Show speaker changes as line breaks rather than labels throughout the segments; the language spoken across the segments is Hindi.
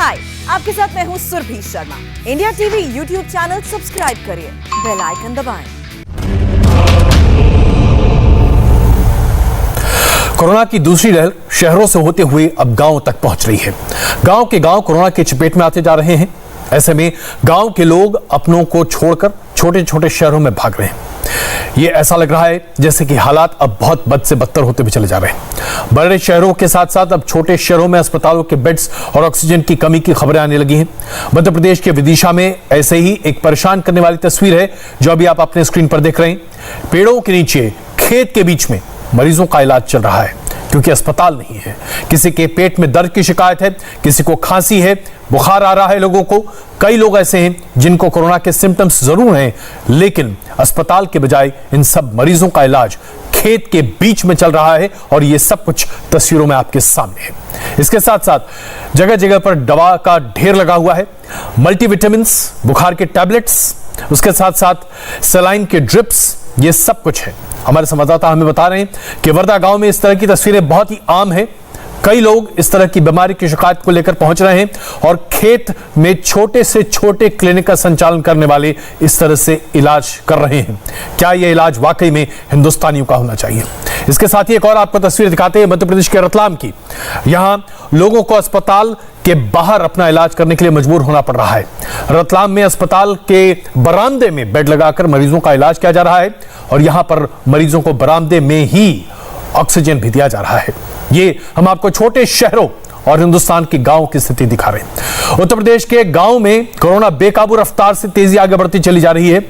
हाय, आपके साथ मैं हूँ Surabhi Sharma. India TV YouTube channel subscribe करिए, बेल आइकन दबाएं।
कोरोना की दूसरी लहर शहरों से होते हुए अब गांव तक पहुंच रही है। गांव के गांव कोरोना की चपेट में आते जा रहे हैं। ऐसे में गांव के लोग अपनों को छोड़कर छोटे छोटे शहरों में भाग रहे हैं। ये ऐसा लग रहा है जैसे कि हालात अब बहुत बद से बदतर होते हुए चले जा रहे हैं। बड़े शहरों के साथ साथ अब छोटे शहरों में अस्पतालों के बेड्स और ऑक्सीजन की कमी की खबरें आने लगी हैं। मध्य प्रदेश के विदिशा में ऐसे ही एक परेशान करने वाली तस्वीर है जो अभी आप अपने स्क्रीन पर देख रहे हैं। पेड़ों के नीचे खेत के बीच में मरीजों का इलाज चल रहा है क्योंकि अस्पताल नहीं है। किसी के पेट में दर्द की शिकायत है, किसी को खांसी है, बुखार आ रहा है लोगों को। कई लोग ऐसे हैं जिनको कोरोना के सिम्टम्स जरूर हैं, लेकिन अस्पताल के बजाय इन सब मरीजों का इलाज खेत के बीच में चल रहा है और ये सब कुछ तस्वीरों में आपके सामने है। इसके साथ साथ जगह जगह पर दवा का ढेर लगा हुआ है, मल्टीविटामिन्स, बुखार के टैबलेट्स, उसके साथ साथ सलाइन के ड्रिप्स, ये सब कुछ है। हमारे संवाददाता हमें बता रहे हैं कि वर्धा गांव में इस तरह की तस्वीरें बहुत ही आम हैं। कई लोग इस तरह की बीमारी की शिकायत को लेकर पहुंच रहे हैं और खेत में छोटे से छोटे क्लिनिक का संचालन करने वाले इस तरह से इलाज कर रहे हैं। क्या यह इलाज वाकई में हिंदुस्तानियों का होना चाहिए? इसके साथ ही एक और आपको तस्वीर दिखाते हैं मध्य प्रदेश के रतलाम की। यहां लोगों को अस्पताल के बाहर अपना इलाज करने के लिए मजबूर होना पड़ रहा है। रतलाम में अस्पताल के बरामदे में बेड लगाकर मरीजों का इलाज किया जा रहा है और यहां पर मरीजों को बरामदे में ही ऑक्सीजन भी दिया जा रहा है। ये हम आपको छोटे शहरों और हिंदुस्तान के गांव की स्थिति दिखा रहे हैं। उत्तर प्रदेश के गांव में कोरोना बेकाबू रफ्तार से तेजी आगे बढ़ती चली जा रही है।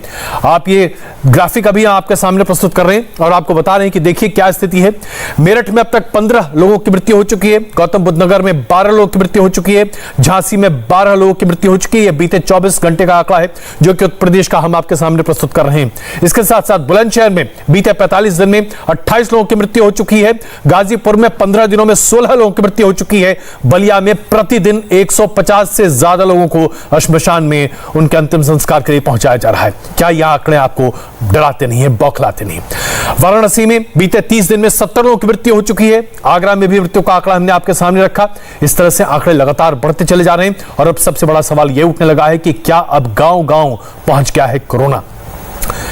आप ये ग्राफिक अभी आपके सामने प्रस्तुत कर रहे हैं और आपको बता रहे हैं कि देखिए क्या स्थिति है। मेरठ में अब तक 15 लोगों की मृत्यु हो चुकी है। गौतम बुद्ध नगर में 12 लोगों की मृत्यु हो चुकी है। झांसी में 12 लोगों की मृत्यु हो चुकी है। बीते 24 घंटे का आंकड़ा है जो कि उत्तर प्रदेश का हम आपके सामने प्रस्तुत कर रहे हैं। इसके साथ साथ बुलंदशहर में बीते 45 दिन में 28 लोगों की मृत्यु हो चुकी है। गाजीपुर में 15 दिनों में 16 लोगों की मृत्यु हो चुकी है। बलिया में प्रतिदिन 150 से ज्यादा लोगों को श्मशान में उनके अंतिम संस्कार के लिए पहुंचाया जा रहा है। क्या यह आंकड़े आपको डराते नहीं है, बौखलाते नहीं? वाराणसी में बीते 30 दिन में 70 लोगों की मृत्यु हो चुकी है। आगरा में भी मृत्यु का आंकड़ा हमने आपके सामने रखा। इस तरह से आंकड़े लगातार बढ़ते चले जा रहे हैं और अब सबसे बड़ा सवाल यह उठने लगा है कि क्या अब गांव गांव पहुंच गया है कोरोना?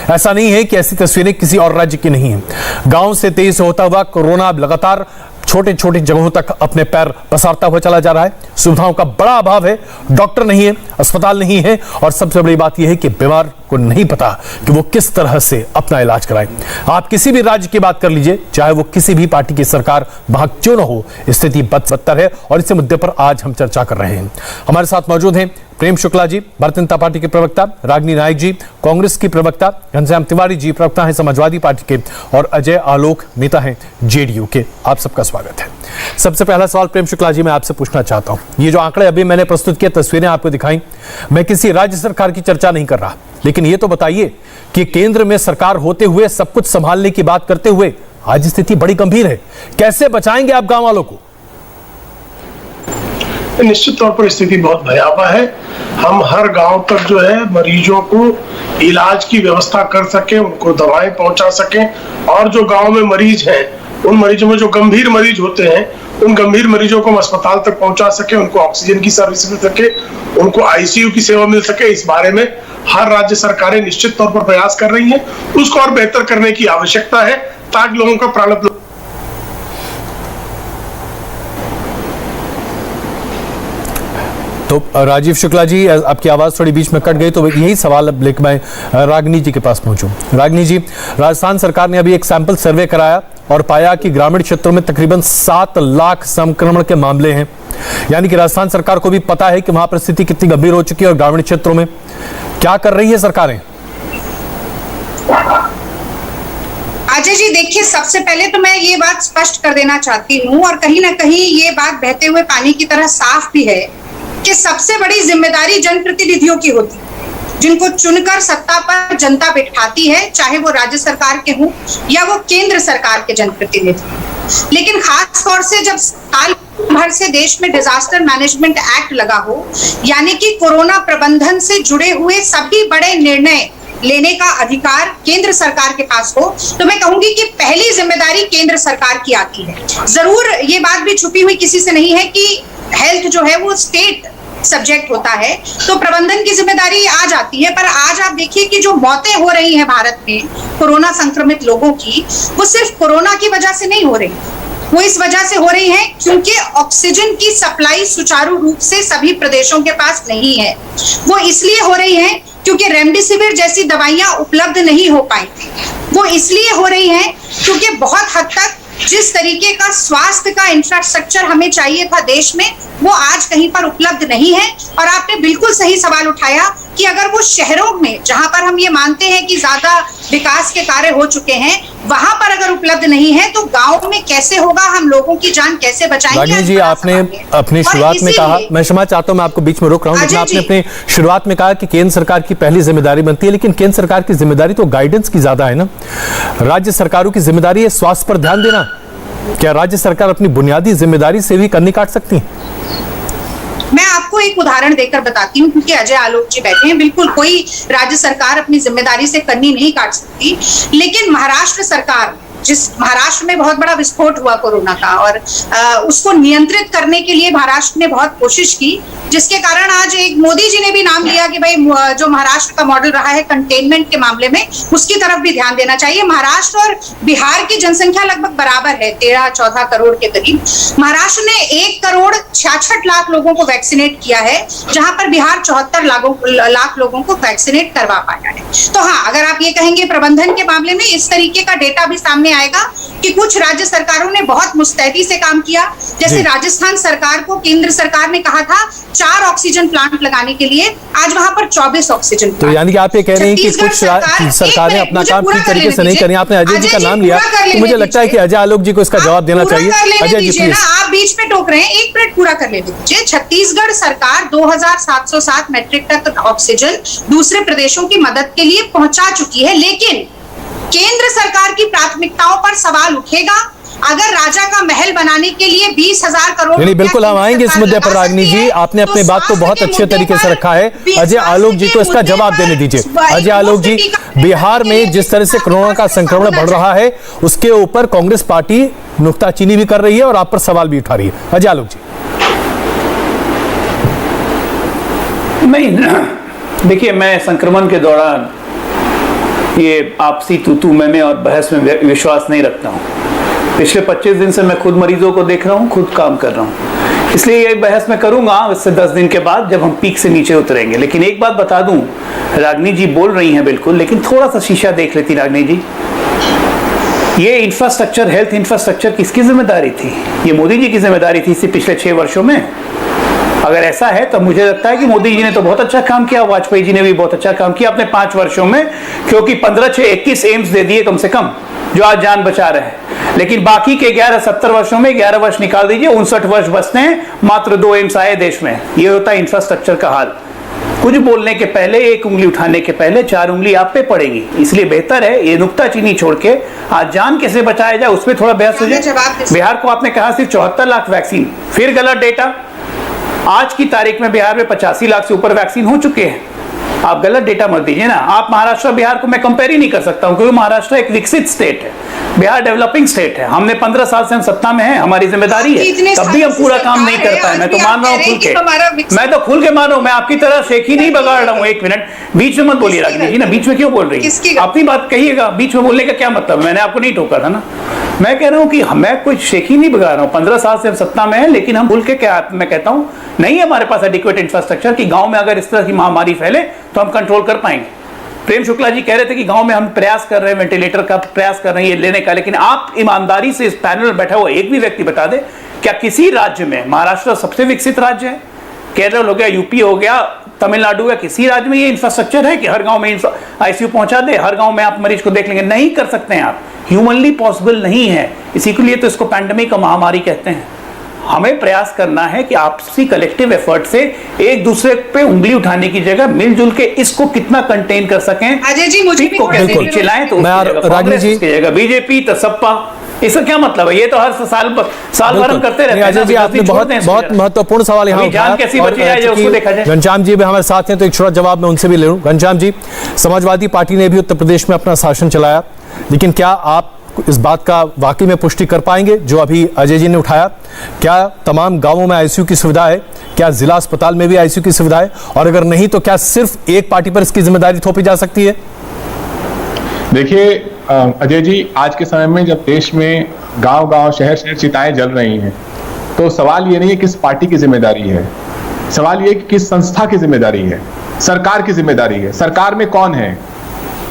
ऐसा नहीं है कि ऐसी तस्वीरें किसी और राज्य की नहीं है। गांव से तेजी से होता हुआ कोरोना अब लगातार छोटे छोटे जगहों तक अपने पैर पसारता हुआ चला जा रहा है। सुविधाओं का बड़ा अभाव है, डॉक्टर नहीं है, अस्पताल नहीं है और सबसे बड़ी बात यह है कि बीमार को नहीं पता कि वो किस तरह से अपना इलाज कराए। आप किसी भी राज्य की बात कर लीजिए, चाहे वो किसी भी पार्टी की सरकार वहां क्यों न हो, स्थिति बदतर है और इस मुद्दे पर आज हम चर्चा कर रहे हैं। हमारे साथ मौजूद हैं प्रेम शुक्ला जी, भारतीय जनता पार्टी के प्रवक्ता, रागिनी नायक जी, कांग्रेस की प्रवक्ता, घनश्याम तिवारी जी, प्रवक्ता हैं समाजवादी पार्टी के, और अजय आलोक, नेता हैं जेडीयू के। आप सबका स्वागत है। सबसे पहला सवाल प्रेम शुक्ला जी मैं आपसे पूछना चाहता हूं, ये जो आंकड़े अभी मैंने प्रस्तुत किए, तस्वीरें आपको दिखाई, मैं किसी राज्य सरकार की चर्चा नहीं कर रहा, लेकिन ये तो बताइए कि केंद्र में सरकार होते हुए, सब कुछ संभालने की बात करते हुए आज स्थिति बड़ी गंभीर है। कैसे बचाएंगे आप गांव वालों को?
निश्चित तौर पर स्थिति बहुत भयावह है। हम हर गांव तक जो है मरीजों को इलाज की व्यवस्था कर सकें, उनको दवाएं पहुंचा सकें और जो गांव में मरीज हैं उन मरीजों में जो गंभीर मरीज होते हैं उन गंभीर मरीजों को हम अस्पताल तक पहुंचा सके, उनको ऑक्सीजन की सर्विस मिल सके, उनको आईसीयू की सेवा मिल सके। इस बारे में हर राज्य सरकारें निश्चित तौर पर प्रयास कर रही हैं। उसको और बेहतर करने की आवश्यकता है ताकि लोगों का प्राण।
तो राजीव शुक्ला जी, आपकी आवाज़ थोड़ी बीच में कट गई, तो यही सवाल अब लेकर मैं रागिनी जी के पास पहुंचूं। रागिनी जी, राजस्थान सरकार ने अभी एक सैंपल सर्वे कराया और पाया कि ग्रामीण क्षेत्रों में तकरीबन 7 लाख संक्रमण के मामले हैं। यानी कि राजस्थान सरकार को भी पता है कि वहां पर स्थिति कितनी गंभीर हो चुकी है और ग्रामीण क्षेत्रों में क्या कर रही है सरकारें?
अजय जी, देखिए, सबसे पहले तो मैं ये बात स्पष्ट कर देना चाहती हूँ और कहीं ना कहीं ये बात बहते हुए पानी की तरह साफ भी है कि सबसे बड़ी जिम्मेदारी जनप्रतिनिधियों की होती है, जिनको चुनकर सत्ता पर जनता बिठाती है, चाहे वो राज्य सरकार के हों या वो केंद्र सरकार के जनप्रतिनिधि। लेकिन खास तौर से जब साल भर से देश में डिजास्टर मैनेजमेंट एक्ट लगा हो, यानी कि कोरोना प्रबंधन से जुड़े हुए सभी बड़े निर्णय लेने का अधिकार केंद्र सरकार के पास हो, तो मैं कहूंगी कि पहली जिम्मेदारी केंद्र सरकार की आती है। जरूर ये बात भी छुपी हुई किसी से नहीं है कि हेल्थ जो है वो स्टेट सब्जेक्ट होता है तो प्रबंधन की जिम्मेदारी आ जाती है। पर आज आप देखिए कि जो मौतें हो रही हैं भारत में कोरोना संक्रमित लोगों की, वो सिर्फ कोरोना की वजह से नहीं हो रही, वो इस वजह से हो रही है क्योंकि ऑक्सीजन की सप्लाई सुचारू रूप से सभी प्रदेशों के पास नहीं है। वो इसलिए हो रही है क्योंकि रेमडेसिविर जैसी दवाइयां उपलब्ध नहीं हो पाई थी। वो इसलिए हो रही है क्योंकि बहुत हद तक जिस तरीके का स्वास्थ्य का इंफ्रास्ट्रक्चर हमें चाहिए था देश में, वो आज कहीं पर उपलब्ध नहीं है। और आपने बिल्कुल सही सवाल उठाया कि अगर वो शहरों में, जहां पर हम ये मानते हैं कि ज्यादा विकास के कार्य हो चुके हैं, वहां पर अगर उपलब्ध नहीं है तो गांव में कैसे होगा, हम लोगों की जान कैसे बचाएंगे?
रागिनी जी, आपने अपनी शुरुआत में कहा, मैं क्षमा चाहता हूं मैं आपको बीच में रोक रहा हूं, लेकिन आपने अपनी शुरुआत में कहा कि केंद्र सरकार की पहली जिम्मेदारी बनती है, लेकिन केंद्र सरकार की जिम्मेदारी तो गाइडेंस की ज्यादा है ना। राज्य सरकारों की जिम्मेदारी है स्वास्थ्य पर ध्यान देना। क्या राज्य सरकार अपनी बुनियादी जिम्मेदारी से भी कन्नी काट सकती है?
मैं आपको एक उदाहरण देकर बताती हूँ, क्योंकि अजय आलोक जी बैठे हैं। बिल्कुल कोई राज्य सरकार अपनी जिम्मेदारी से कन्नी नहीं काट सकती, लेकिन महाराष्ट्र सरकार, जिस महाराष्ट्र में बहुत बड़ा विस्फोट हुआ कोरोना का, और उसको नियंत्रित करने के लिए महाराष्ट्र ने बहुत कोशिश की, जिसके कारण आज एक मोदी जी ने भी नाम लिया कि भाई जो महाराष्ट्र का मॉडल रहा है कंटेनमेंट के मामले में, उसकी तरफ भी ध्यान देना चाहिए। महाराष्ट्र और बिहार की जनसंख्या लगभग बराबर है, 13-14 करोड़ के करीब। महाराष्ट्र ने 1,66,00,000 लोगों को वैक्सीनेट किया है, जहां पर बिहार 74 लाख लोगों को वैक्सीनेट करवा पाया है। तो हाँ, अगर आप ये कहेंगे प्रबंधन के मामले में इस तरीके का डेटा भी सामने आएगा कि कुछ राज्य सरकारों ने बहुत मुस्तैदी से काम किया। जैसे राजस्थान सरकार को केंद्र सरकार ने कहा था 4 ऑक्सीजन प्लांट लगाने के लिए, आज वहां पर 24 ऑक्सीजन।
तो यानी कि आप ये कह रहे हैं कि कुछ सरकारें अपना काम ठीक तरीके से नहीं कर रही। आपने अजय जी का नाम लिया, तो मुझे लगता है कि अजय आलोक जी को इसका जवाब देना चाहिए। अजय जी प्लीज।
आप बीच में टोक रहे हैं, 1 मिनट पूरा कर लेने दीजिए। छत्तीसगढ़ सरकार 2707 मैट्रिक टन ऑक्सीजन दूसरे प्रदेशों की मदद के लिए पहुंचा चुकी है, लेकिन केंद्र सरकार की प्राथमिकताओं पर सवाल उठेगा अगर राजा का महल बनाने के लिए 20,000 करोड़।
नहीं, बिल्कुल हम आएंगे इस मुद्दे पर। रागिनी जी, आपने अपने बात को बहुत अच्छे तरीके से रखा है। अजय आलोक जी को इसका जवाब देने दीजिए। अजय आलोक जी, बिहार में जिस तरह से कोरोना का संक्रमण बढ़ रहा है, उसके ऊपर कांग्रेस पार्टी नुक्ताचीनी भी कर रही है और आप पर सवाल भी उठा रही है। अजय आलोक जी।
नहीं, देखिए, मैं संक्रमण के दौरान ये आपसी तू मैं और बहस में विश्वास नहीं रखता हूँ। पिछले 25 दिन से मैं खुद मरीजों को देख रहा हूँ, खुद काम कर रहा हूँ, इसलिए ये बहस मैं करूंगा इससे 10 दिन के बाद, जब हम पीक से नीचे उतरेंगे। लेकिन एक बात बता दूं, रागिनी जी बोल रही हैं बिल्कुल, लेकिन थोड़ा सा शीशा देख लेती रागिनी जी। ये इंफ्रास्ट्रक्चर, हेल्थ इंफ्रास्ट्रक्चर किसकी जिम्मेदारी थी? ये मोदी जी की जिम्मेदारी थी इसी पिछले 6 वर्षों में। अगर ऐसा है तो मुझे लगता है कि मोदी जी ने तो बहुत अच्छा काम किया, वाजपेयी जी ने भी बहुत अच्छा काम किया अपने 5 वर्षों में, क्योंकि 15-21 एम्स दे दिए कम से कम, जो आज जान बचा रहे हैं। लेकिन बाकी के 70 वर्षों में 11 वर्ष निकाल दीजिए, 59 वर्ष बचते हैं, मात्र 2 एम्स आए देश में। ये होता है इंफ्रास्ट्रक्चर का हाल। कुछ बोलने के पहले, 1 उंगली उठाने के पहले 4 उंगली आप पे पड़ेगी। इसलिए बेहतर है ये नुक्ताचीनी छोड़ के आज जान कैसे बचाया जाए उस पर थोड़ा बहस हो जाए। बिहार को आपने कहा सिर्फ 74 लाख वैक्सीन, फिर गलत डेटा। आज की तारीख में बिहार में 85 लाख से ऊपर वैक्सीन हो चुके हैं। आप गलत डेटा मत दीजिए ना। आप महाराष्ट्र और बिहार को मैं कंपेयर ही नहीं कर सकता हूं, क्योंकि महाराष्ट्र एक विकसित स्टेट है, बिहार डेवलपिंग स्टेट है। हमने 15 साल से हम सत्ता में हैं, हमारी जिम्मेदारी है, तब भी हम पूरा काम नहीं कर पाए। मैं तो मान रहा हूँ खुल के, मैं तो खुल के मान रहा हूँ। मैं आपकी तरह शेख ही नहीं बगाड़ रहा हूँ। 1 मिनट बीच में मत बोलिए रागिनी जी ना, बीच में क्यों बोल रही है? अपनी बात कहिएगा, बीच में बोलने का क्या मतलब? मैंने आपको नहीं टोका था ना। मैं कह रहा हूं कि मैं कोई शेखी नहीं बगा रहा हूं। 15 साल से हम सत्ता में हैं, लेकिन हम भूल के क्या, मैं कहता हूं नहीं है हमारे पास एडिक्वेट इंफ्रास्ट्रक्चर कि गांव में अगर इस तरह की महामारी फैले तो हम कंट्रोल कर पाएंगे। प्रेम शुक्ला जी कह रहे थे कि गांव में हम प्रयास कर रहे हैं, वेंटिलेटर का प्रयास कर रहे हैं ये लेने का, लेकिन आप ईमानदारी से इस पैनल में बैठा हुआ एक भी व्यक्ति बता दे, क्या किसी राज्य में, महाराष्ट्र सबसे विकसित राज्य है, केरल हो गया, यूपी हो गया, तमिलनाडु है, किसी राज्य में ये इंफ्रास्ट्रक्चर है कि हर गांव में आईसीयू पहुंचा दे, हर गांव में आप मरीज को देख लेंगे? नहीं कर सकते हैं आप, ह्यूमनली पॉसिबल नहीं है। इसी के लिए तो इसको पैंडेमिक, महामारी कहते हैं। हमें प्रयास करना है कि आपसी कलेक्टिव एफर्ट से एक दूसरे पे उंगली उठाने की जगह मिलजुल के इसको कितना कंटेन कर सकें।
अजय जी, मुझे भी
बिल्कुल
चिल्लाएं तो बीजेपी तो सपा, इसका क्या मतलब है? ये तो हर साल भर हम करते रहते हैं।
अजय जी, आपने बहुत महत्वपूर्ण सवाल यहाँ उठाया। घनश्याम जी भी हमारे साथ हैं, तो एक छोटा जवाब मैं उनसे भी ले लूं। घनश्याम जी, समाजवादी पार्टी ने भी उत्तर प्रदेश में अपना शासन चलाया, लेकिन क्या आप इस बात का वाकई में पुष्टि कर पाएंगे जो अभी अजय जी ने उठाया? क्या तमाम गांवों में आईसीयू की सुविधा है? क्या जिला अस्पताल में भी आईसीयू की सुविधा है? और अगर नहीं तो क्या सिर्फ एक पार्टी पर इसकी जिम्मेदारी थोपी जा सकती है?
देखिए अजय जी, आज के समय में जब देश में गांव-गांव, शहर-शहर चिताएं जल रही हैं, तो सवाल ये नहीं है किस पार्टी की जिम्मेदारी है, सवाल ये कि किस संस्था की जिम्मेदारी है, सरकार की जिम्मेदारी है। सरकार में कौन है?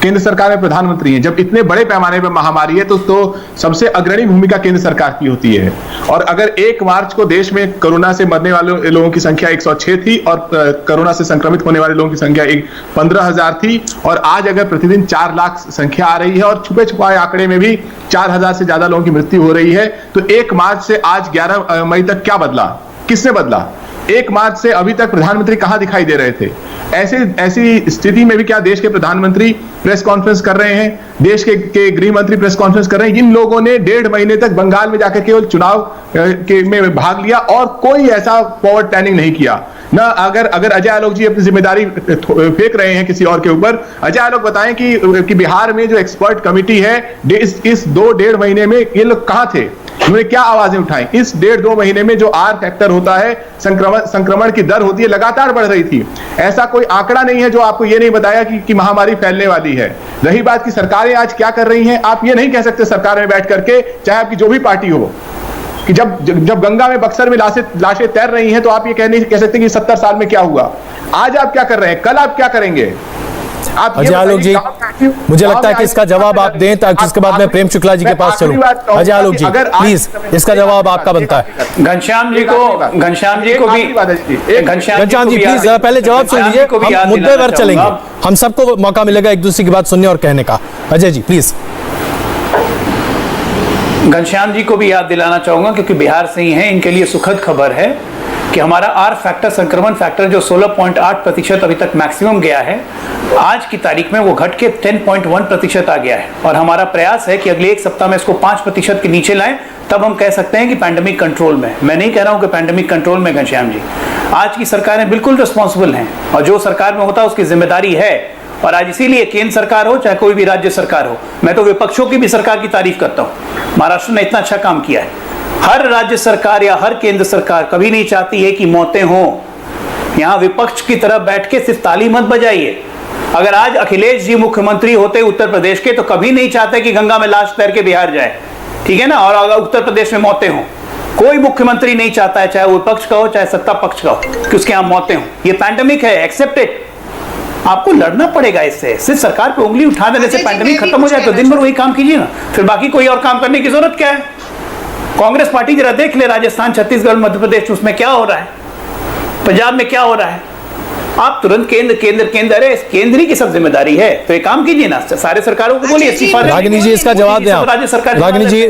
केंद्र सरकार में प्रधानमंत्री हैं। जब इतने बड़े पैमाने पर महामारी है तो सबसे अग्रणी भूमिका केंद्र सरकार की होती है। और अगर 1 मार्च को देश में कोरोना से मरने वाले लोगों की संख्या 106 थी और कोरोना से संक्रमित होने वाले लोगों की संख्या 15,000 थी, और आज अगर प्रतिदिन 4 लाख संख्या आ रही है और छुपे छुपाए आंकड़े में भी 4,000 से ज्यादा लोगों की मृत्यु हो रही है, तो 1 मार्च से आज 11 मई तक क्या बदला? किसने बदला? 1 मार्च से अभी तक प्रधानमंत्री कहां दिखाई दे रहे थे? ऐसी स्थिति में भी क्या देश के प्रधानमंत्री प्रेस कॉन्फ्रेंस कर रहे हैं? देश के गृह मंत्री प्रेस कॉन्फ्रेंस कर रहे हैं? इन लोगों ने 1.5 महीने तक बंगाल में जाकर केवल चुनाव में भाग लिया और कोई ऐसा फॉरवर्ड प्लानिंग नहीं किया। ना अगर अजय आलोक जी अपनी जिम्मेदारी फेंक रहे हैं किसी और के ऊपर, अजय आलोक बताएं कि बिहार में जो एक्सपर्ट कमिटी है, इस 2-1.5 महीने में ये लोग कहां थे? उन्होंने क्या आवाजें उठाई? इस 1.5-2 महीने में जो आर फैक्टर होता है, संक्रमण की दर होती है, लगातार बढ़ रही थी। ऐसा कोई आंकड़ा नहीं है जो आपको ये नहीं बताया कि महामारी फैलने वाली है। रही बात की सरकारें आज क्या कर रही हैं, आप ये नहीं कह सकते सरकार में बैठ करके, चाहे आपकी जो भी पार्टी हो, कि जब गंगा में, बक्सर में लाशें तैर रही हैं तो आप ये नहीं कह सकते कि 70 साल में क्या हुआ। आज आप क्या कर रहे हैं, कल आप क्या करेंगे?
अजय आलोक जी, मुझे लगता है कि इसका जवाब आप दें ताकि उसके बाद मैं प्रेम शुक्ला जी के पास चलूं। अजय आलोक जी प्लीज, इसका जवाब आपका बनता है।
घनश्याम जी को भी
घनश्याम जी प्लीज पहले जवाब सुन लीजिए, हम मुद्दे पर चलेंगे, हम सबको मौका मिलेगा एक दूसरे की बात सुनने और कहने का। अजय जी प्लीज।
घनश्याम जी को भी याद दिलाना चाहूंगा क्योंकि बिहार से ही हैं, इनके लिए सुखद खबर है कि हमारा आर फैक्टर, संक्रमण फैक्टर जो 16.8% अभी तक मैक्सिमम गया है, आज की तारीख में वो घट के 10.1% आ गया है। और हमारा प्रयास है कि अगले 1 सप्ताह में इसको 5% के नीचे लाएं, तब हम कह सकते हैं कि पैंडेमिक कंट्रोल में। मैं नहीं कह रहा हूं कि पैंडेमिक कंट्रोल में घनश्याम जी, आज की सरकारें बिल्कुल रिस्पॉन्सिबल हैं और जो सरकार में होता है उसकी जिम्मेदारी है। और आज इसीलिए केंद्र सरकार हो चाहे कोई भी राज्य सरकार हो, मैं तो विपक्षों की भी सरकार की तारीफ करता हूं। महाराष्ट्र ने इतना अच्छा काम किया है। हर राज्य सरकार या हर केंद्र सरकार कभी नहीं चाहती है कि मौतें हों। यहां विपक्ष की तरफ बैठ के सिर्फ ताली मत बजाइए। अगर आज अखिलेश जी मुख्यमंत्री होते उत्तर प्रदेश के, तो कभी नहीं चाहते कि गंगा में लाश तैर के बिहार जाए, ठीक है ना, और अगर उत्तर प्रदेश में मौतें हों। कोई मुख्यमंत्री नहीं चाहता है, चाहे वो विपक्ष का हो चाहे सत्ता पक्ष का हो, कि उसके यहां मौतें हों। ये पैंडेमिक है, एक्सेप्टेड। आपको लड़ना पड़ेगा इससे। सिर्फ सरकार पे उंगली उठा देने से पैंडेमिक खत्म हो जाए तो दिन भर वही काम कीजिए ना, फिर बाकी कोई और काम करने की जरूरत क्या है? कांग्रेस पार्टी जरा देख ले राजस्थान, छत्तीसगढ़, मध्य प्रदेश, उसमें क्या हो रहा है, पंजाब में क्या हो रहा है। आप तुरंत केंद्र, अरे केंद्र ही की सब जिम्मेदारी है, तो एक काम कीजिए ना, सारे सरकारों को बोलिए इस्तीफा।
रागिनी जी इसका जवाब दें आप।
राज्य सरकार,
रागिनी जी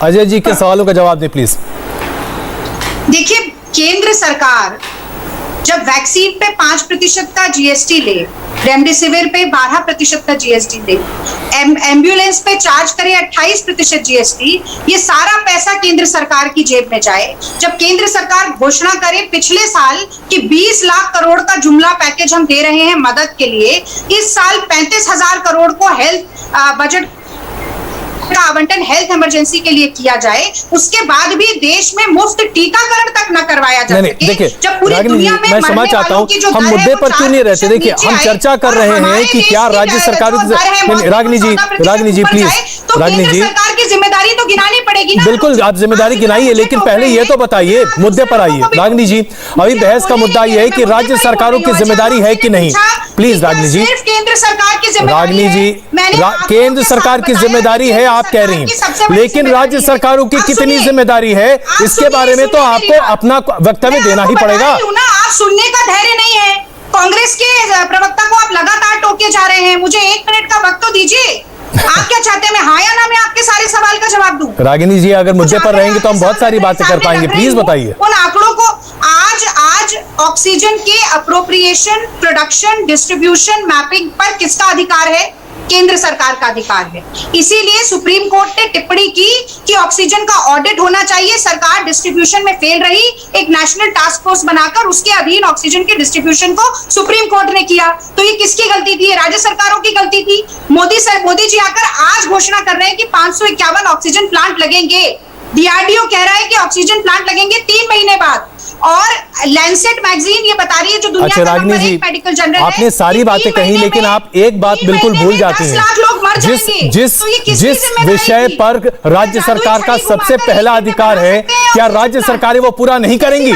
अजय जी के सवालों का जवाब दें प्लीज।
देखिए, केंद्र सरकार जब वैक्सीन पे 5% का जीएसटी ले, रेमडेसिविर पे 12% का जीएसटी दे, एम्बुलेंस पे चार्ज करे 28% जीएसटी, ये सारा पैसा केंद्र सरकार की जेब में जाए। जब केंद्र सरकार घोषणा करे पिछले साल कि 20 लाख करोड़ का जुमला पैकेज हम दे रहे हैं मदद के लिए, इस साल 35,000 करोड़ को हेल्थ बजट का आवंटन हेल्थ इमरजेंसी के लिए किया जाए, उसके बाद भी देश में मुफ्त टीकाकरण तक न करवाया जा सके।
देखिए,
जब पूरी दुनिया में
मैं क्षमा चाहता हूँ, हम मुद्दे पर क्यों नहीं रहते? देखिए, हम चर्चा कर रहे हैं कि क्या राज्य सरकारों की, रागिनी जी प्लीज, रागिनी जी
सरकार की जिम्मेदारी तो गिनानी पड़ेगी ना।
बिल्कुल, आप जिम्मेदारी गिनाइए, लेकिन पहले ये तो बताइए, मुद्दे पर आइए। रागिनी जी, अभी बहस का मुद्दा यह है कि राज्य सरकारों की जिम्मेदारी है कि नहीं। प्लीज रागिनी जी,
केंद्र सरकार की
रागिनी जी, केंद्र सरकार की जिम्मेदारी है आप कह रही हैं, लेकिन राज्य सरकारों की कितनी जिम्मेदारी है इसके बारे में तो आपको अपना वक्तव्य देना ही पड़ेगा।
आप सुनने का धैर्य नहीं है। कांग्रेस के प्रवक्ता को आप लगातार टोके जा रहे हैं। मुझे 1 मिनट का वक्त तो दीजिए। आप क्या चाहते हैं, मैं हाँ या ना में आपके सारे सवाल का जवाब दूं?
रागिनी जी, अगर मुद्दे पर रहेंगे तो हम बहुत सारी बातें कर पाएंगे, प्लीज बताइए।
उन आंकड़ों को आज ऑक्सीजन के अप्रोप्रिएशन, प्रोडक्शन, डिस्ट्रीब्यूशन, मैपिंग पर किसका अधिकार है? केंद्र सरकार का अधिकार है। इसीलिए सुप्रीम कोर्ट ने टिप्पणी की कि ऑक्सीजन का ऑडिट होना चाहिए। सरकार डिस्ट्रीब्यूशन में फेल रही, एक नेशनल टास्क फोर्स बनाकर उसके अधीन ऑक्सीजन के डिस्ट्रीब्यूशन को सुप्रीम कोर्ट ने किया। तो ये किसकी गलती थी? राज्य सरकारों की गलती थी। मोदी जी आकर आज घोषणा कर रहे हैं कि 551 ऑक्सीजन प्लांट लगेंगे। डीआरडीओ कह रहा है कि ऑक्सीजन प्लांट लगेंगे 3 महीने बाद, और लैंसेट मैगजीन ये बता रही है जो दुनिया का नंबर 1 मेडिकल जर्नल है,
आपने सारी बातें कही, लेकिन आप एक बात बिल्कुल भूल जाती हैं। जिस विषय पर राज्य सरकार का सबसे पहला अधिकार है, क्या राज्य सरकारें वो पूरा नहीं करेंगी?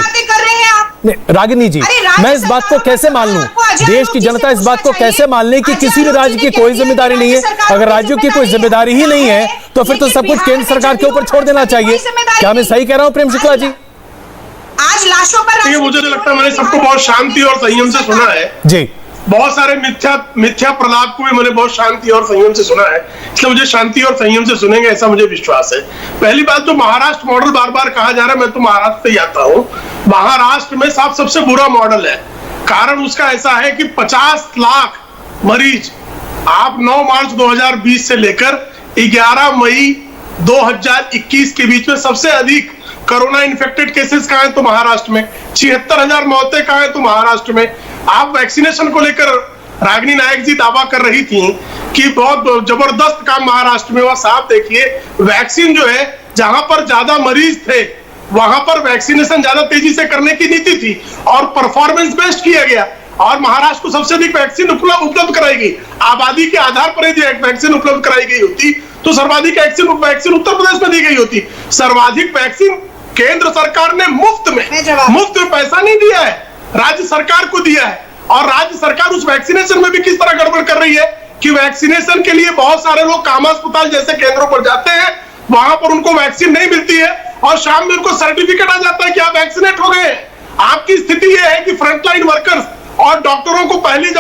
रागिनी जी, मैं इस बात को कैसे मान लूं? देश की जनता इस बात को कैसे मान ले कि किसी भी राज्य की कोई जिम्मेदारी नहीं है? अगर राज्यों की कोई जिम्मेदारी ही नहीं है तो फिर तो सब कुछ केंद्र सरकार के ऊपर छोड़ देना चाहिए। क्या मैं सही कह रहा हूं प्रेम शुक्ला जी?
आज लाशों पर
मुझे तो लगता है मैंने सबको बहुत शांति और संयम से सुना है
जी।
बहुत सारे मिथ्या प्रलाप को भी मैंने बहुत शांति और संयम से सुना है, इसलिए मुझे शांति और संयम से सुनेंगे ऐसा मुझे विश्वास है। पहली बात, जो महाराष्ट्र मॉडल बार बार कहा जा रहा है, मैं तो महाराष्ट्र से ही आता हूं। महाराष्ट्र में सबसे बुरा मॉडल है। कारण उसका ऐसा है कि 50 लाख मरीज आप 9 मार्च 2020 से लेकर 11 मई 2021 के बीच में सबसे अधिक कोरोना इन्फेक्टेड केसेस कहां है? तो महाराष्ट्र में। 76,000 मौतें कहां है? तो महाराष्ट्र में। आप वैक्सीनेशन को लेकर रागिनी नायक जी दावा कर रही थी कि बहुत जबरदस्त काम महाराष्ट्र में हुआ। साफ देखिए, वैक्सीन जो है, जहां पर ज्यादा मरीज थे वहां पर वैक्सीनेशन ज्यादा तेजी से करने की नीति थी और परफॉर्मेंस बेस्ड किया गया, और महाराष्ट्र को सबसे अधिक वैक्सीन उपलब्ध कराई गई। आबादी के आधार पर यदि वैक्सीन उपलब्ध कराई गई होती तो सर्वाधिक वैक्सीन उत्तर प्रदेश में दी गई होती। सर्वाधिक वैक्सीन केंद्र सरकार ने मुफ्त में पैसा नहीं दिया है, राज्य सरकार को दिया है। और राज्य सरकार उस वैक्सीनेशन में भी किस तरह गड़बड़ कर रही है कि वैक्सीनेशन के लिए बहुत सारे लोग कामा अस्पताल जैसे केंद्रों पर जाते हैं, वहां पर उनको वैक्सीन नहीं मिलती है और शाम में उनको सर्टिफिकेट आ जाता है कि आप वैक्सीनेट हो गए। आपकी स्थिति यह है कि फ्रंटलाइन वर्कर्स और डॉक्टरों को पहले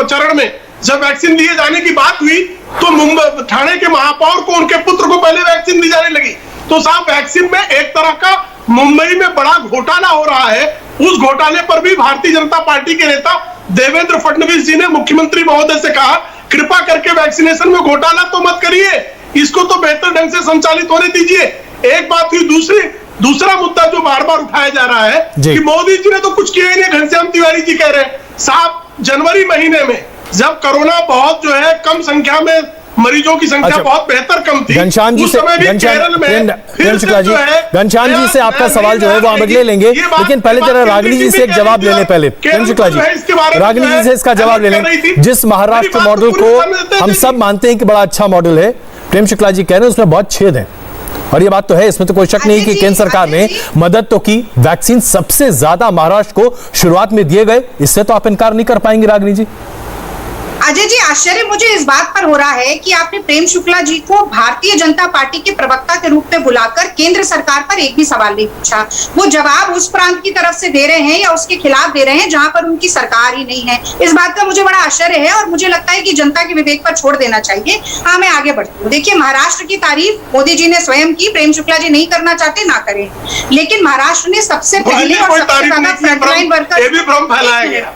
चरण में जब वैक्सीन दिए जाने की बात हुई तो मुंबई ठाणे के महापौर को उनके पुत्र को पहले वैक्सीन दी जाने लगी। तो साहब, वैक्सीन में एक तरह का मुंबई में बड़ा घोटाला हो रहा है। उस घोटाले पर भी भारतीय जनता पार्टी के नेता देवेंद्र फडणवीस जी ने मुख्यमंत्री महोदय से कहा, कृपा करके वैक्सीनेशन में घोटाला तो मत करिए, इसको तो बेहतर ढंग से संचालित होने दीजिए। एक बात हुई। दूसरा मुद्दा जो बार बार उठाया जा रहा है कि मोदी जी ने तो कुछ किया ही नहीं। घनश्याम तिवारी जी कह रहे हैं, साहब, जनवरी महीने में जब कोरोना बहुत जो है कम संख्या में मरीजों की संख्या बहुत बेहतर कम थी,
घनश्याम जी से घनश्याम जी से आपका सवाल जो है वो हम अगले लेंगे, लेकिन पहले जरा रागिनी जी से एक जवाब ले लें। पहले प्रेम शुक्ला जी, रागिनी जी से इसका जवाब ले लें। जिस महाराष्ट्र मॉडल को हम सब मानते हैं कि बड़ा अच्छा मॉडल है, प्रेम शुक्ला जी कह रहे हैं उसमें बहुत छेद है, और ये बात तो है, इसमें तो कोई शक नहीं कि केंद्र सरकार ने मदद तो की। वैक्सीन सबसे ज्यादा महाराष्ट्र को शुरुआत में दिए गए, इससे तो आप इनकार नहीं कर पाएंगे रागिनी जी।
अजय जी, आश्चर्य मुझे इस बात पर हो रहा है कि आपने प्रेम शुक्ला जी को भारतीय जनता पार्टी के प्रवक्ता के रूप में बुलाकर केंद्र सरकार पर एक भी सवाल नहीं पूछा। वो जवाब उस प्रांत की तरफ से दे रहे हैं या उसके खिलाफ दे रहे हैं जहां पर उनकी सरकार ही नहीं है। इस बात का मुझे बड़ा आश्चर्य है और मुझे लगता है कि जनता के विवेक पर छोड़ देना चाहिए। हाँ, मैं आगे बढ़ती हूँ। देखिए, महाराष्ट्र की तारीफ मोदी जी ने स्वयं की, प्रेम शुक्ला जी नहीं करना चाहते ना करें, लेकिन महाराष्ट्र ने सबसे पहले और सबसे ज्यादा फ्रंटलाइन वर्कर्स,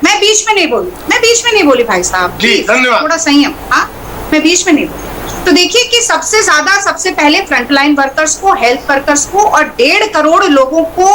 मैं बीच में नहीं बोली भाई साहब,
धन्यवाद,
थोड़ा संयम। हाँ, मैं बीच में नहीं बोली। तो देखिए कि सबसे पहले फ्रंटलाइन वर्कर्स को, हेल्थ वर्कर्स को और 1.5 करोड़ लोगों को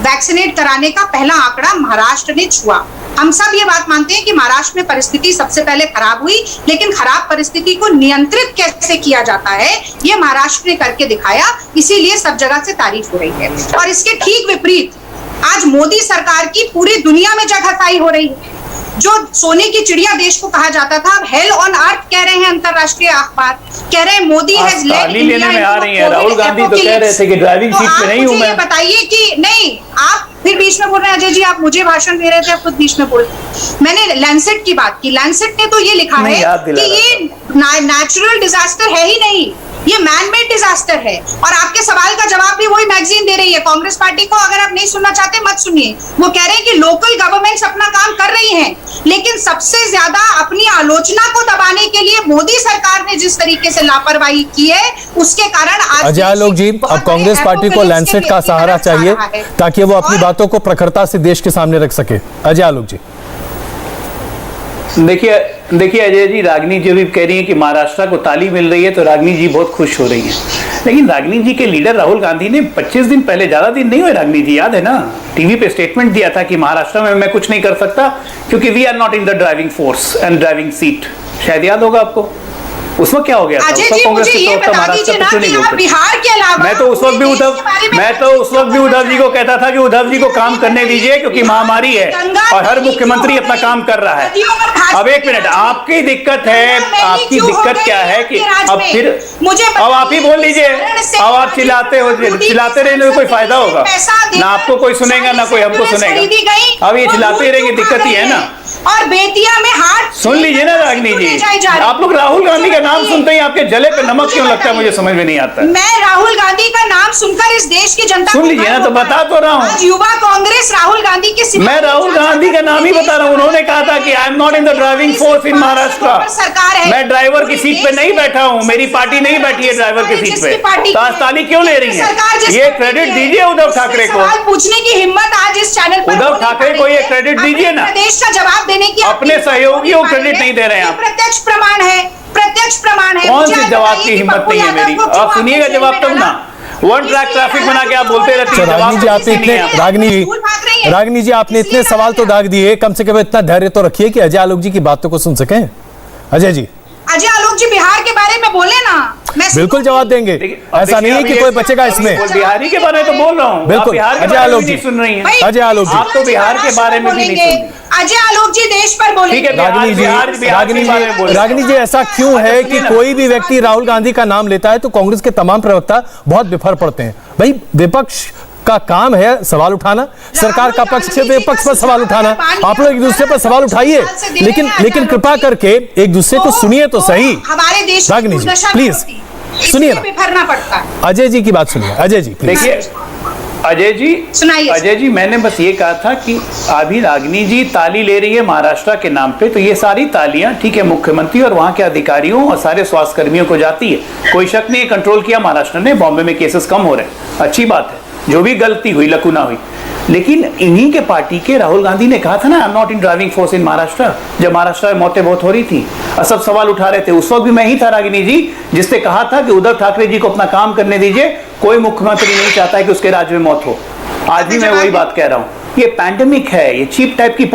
वैक्सीनेट कराने का पहला आंकड़ा महाराष्ट्र ने छुआ। हम सब ये बात मानते हैं कि महाराष्ट्र में परिस्थिति सबसे पहले खराब हुई, लेकिन खराब परिस्थिति को नियंत्रित कैसे किया जाता है ये महाराष्ट्र ने करके दिखाया, इसीलिए सब जगह से तारीफ हो रही है। और इसके ठीक विपरीत आज मोदी सरकार की पूरी दुनिया में जगहसाई हो रही है। जो सोने की चिड़िया देश को कहा जाता था, अब हेल ऑन अर्थ कह रहे हैं अंतरराष्ट्रीय अखबार, कह रहे हैं मोदी हैज लेड इंडिया
में आ रही है। राहुल गांधी तो कह रहे थे कि ड्राइविंग सीट पे नहीं हूं मैं।
बताइए कि नहीं, आप फिर बीच में बोल रहे हैं। अजय जी, आप मुझे भाषण दे रहे थे, आप खुद बीच में बोल। मैंने लैंसेट की बात की। लैंसेट ने तो ये लिखा है कि ये नेचुरल डिजास्टर है ही नहीं, ये मैन मेड डिजास्टर है। और आपके सवाल का जवाब भी वही मैगजीन दे रही है। कांग्रेस पार्टी को अगर आप नहीं सुनना चाहते मत सुनिए। वो कह रहे हैं कि लोकल गवर्नमेंट्स अपना काम कर रही हैं, लेकिन सबसे ज्यादा अपनी आलोचना को दबाने के लिए मोदी सरकार ने जिस तरीके से लापरवाही की है, उसके कारण आज
अजय आलोक जी, अब कांग्रेस पार्टी को लैंसेट का सहारा चाहिए ताकि वो अपनी बातों को प्रखरता से देश के सामने रख सके। अजय आलोक जी,
देखिए अजय जी, रागिनी जी भी कह रही है कि महाराष्ट्र को ताली मिल रही है, तो रागिनी जी बहुत खुश हो रही है। लेकिन रागिनी जी के लीडर राहुल गांधी ने 25 दिन पहले, ज्यादा दिन नहीं हुए रागिनी जी, याद है ना, टीवी पे स्टेटमेंट दिया था कि महाराष्ट्र में मैं कुछ नहीं कर सकता क्योंकि we are not in the driving force and driving seat. शायद याद होगा आपको। उस वक्त क्या हो गया था?
अजय जी, मुझे ये बता दीजिए ना कि आप बिहार के अलावा,
मैं तो उस वक्त भी उद्धव जी को कहता था कि उद्धव जी को काम करने दीजिए क्योंकि महामारी है और हर मुख्यमंत्री अपना काम कर रहा है। अब एक मिनट, आपकी दिक्कत है, आपकी दिक्कत क्या है कि अब फिर अब आप ही बोल लीजिए। अब आप चिल्लाते रहने में कोई फायदा होगा ना, आपको कोई सुनेगा ना कोई हमको सुनेगा। अब ये चिल्लाते ही रहेंगे, दिक्कत ही है ना।
और बेतिया में हाट
सुन लीजिए ना रागिनी जी, आप लोग राहुल गांधी का नाम सुनते ही आपके जले पे नमक क्यों लगता है, मुझे समझ में नहीं आता।
मैं राहुल गांधी का नाम सुनकर इस देश की जनता
सुन लीजिए ना, तो बता तो रहा हूँ।
आज युवा कांग्रेस राहुल गांधी के,
मैं राहुल गांधी का नाम ही बता रहा हूँ। उन्होंने कहा था कि I am not in the driving force in Maharashtra.
सरकार है,
मैं ड्राइवर की सीट पे नहीं बैठा हूँ, मेरी पार्टी नहीं बैठी है ड्राइवर की सीट पे। तो आज ताली क्यों ले रही है? ये क्रेडिट दीजिए उद्धव ठाकरे को।
सवाल पूछने की हिम्मत आज इस चैनल पर
उद्धव ठाकरे को ये क्रेडिट दीजिए ना।
प्रदेश का जवाब देने की
अपने सहयोगियों को क्रेडिट नहीं दे रहे हैं आप।
प्रत्यक्ष प्रमाण है, प्रत्यक्ष प्रमाण है।
कौन सी जवाब की हिम्मत नहीं है मेरी? आप सुनिएगा जवाब तब ना। वन ट्रैक ट्रैफिक बना के आप बोलते रहते हैं।
रागिनी जी, आपने इतने रागिनी जी आपने इतने सवाल तो दाग दिए, कम से कम इतना धैर्य तो रखिए कि अजय आलोक जी की बातों को सुन सकें। अजय जी,
अजय आलोक जी बिहार के बारे में बोले ना, मैं
बिल्कुल जवाब देंगे। ऐसा नहीं है कि कोई बचेगा इसमें।
बिहारी के बारे में तो बोल रहा हूँ,
बिल्कुल। अजय आलोक जी
सुन रही है।
अजय आलोक जी,
आप तो बिहार के बारे में भी नहीं सुन।
अजय आलोक जी देश पर बोलेंगे।
रागिनी जी, ऐसा क्यों है कि कोई भी व्यक्ति राहुल गांधी का नाम लेता है तो कांग्रेस के तमाम प्रवक्ता बहुत विफल पड़ते हैं? भाई, विपक्ष का काम है सवाल उठाना, सरकार का पक्ष से विपक्ष पर सवाल उठाना। आप लोग एक दूसरे पर सवाल उठाइए, लेकिन कृपा करके एक दूसरे को सुनिए तो सही।
हमारे देश
रागिनी जी, प्लीज सुनिए ना। अजय जी की बात सुनिए। अजय जी,
देखिए अजय जी, मैंने बस ये कहा था कि अभी रागिनी जी ताली ले रही है महाराष्ट्र के नाम पे, तो ये सारी तालियां ठीक है मुख्यमंत्री और वहां के अधिकारियों और सारे स्वास्थ्य कर्मियों को जाती है। कोई शक नहीं, कंट्रोल किया महाराष्ट्र ने, बॉम्बे में केसेस कम हो रहे हैं, अच्छी बात है। जो भी गलती हुई, लकुना हुई, लेकिन इन्हीं के पार्टी के राहुल गांधी ने कहा था ना, I am not in driving force in Maharashtra, जब महाराष्ट्र में मौतें बहुत हो रही थी और सब सवाल उठा रहे थे। उस वक्त भी मैं ही था रागिनी जी, जिसने कहा था कि उद्धव ठाकरे जी को अपना काम करने दीजिए, कोई मुख्यमंत्री नहीं चाहता है कि उसके राज्य में मौत हो। आज भी मैं वही बात कह रहा हूँ, ये पैंडेमिक है, ये चीप टाइप की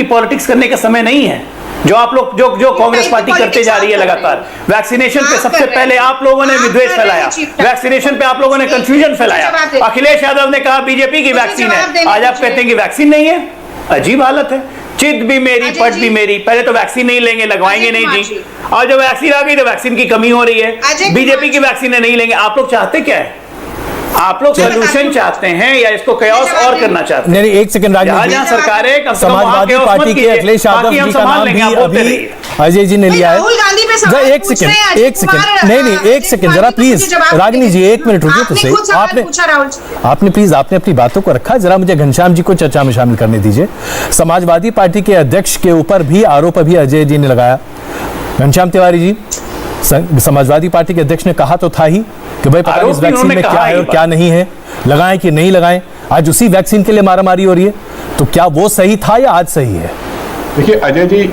पॉलिटिक्स करने का समय नहीं है। जो आप लोग जो कांग्रेस पार्टी करते जा रही है लगातार। वैक्सीनेशन पे सबसे पहले आप लोगों ने विद्वेष फैलाया, वैक्सीनेशन पे आप लोगों ने कंफ्यूजन फैलाया। अखिलेश यादव ने कहा बीजेपी की वैक्सीन है, आज आप कहते हैं कि वैक्सीन नहीं है। अजीब हालत है। चित भी मेरी पट भी मेरी, पहले तो वैक्सीन नहीं लेंगे, लगवाएंगे नहीं जी, और जब वैक्सीन आ गई तो वैक्सीन की कमी हो रही है। बीजेपी की वैक्सीन नहीं लेंगे। आप लोग चाहते क्या है? आप लोग सोल्यूशन चाहते हैं या इसको कयास और करना चाहते हैं?
नहीं, एक सेकंड रागिनी जी,
सरकारें
समाजवादी पार्टी के अखिलेश यादव जी का नाम भी अभी अजय जी ने लिया है। एक सेकंड नहीं, एक सेकंड जरा प्लीज रागिनी जी, 1 मिनट रुकिए तो सही। आपने प्लीज अपनी बातों को रखा, जरा मुझे घनश्याम जी को चर्चा में शामिल करने दीजिए। समाजवादी पार्टी के अध्यक्ष के ऊपर भी आरोप अभी अजय जी ने लगाया। घनश्याम तिवारी जी, समाजवादी पार्टी के अध्यक्ष ने कहा तो था ही कि भाई पता नहीं इस वैक्सीन में क्या है और क्या नहीं है, लगाएं कि नहीं लगाएं। आज उसी वैक्सीन के लिए मारामारी हो रही है, तो क्या वो सही था या आज सही है?
देखिए अजय जी,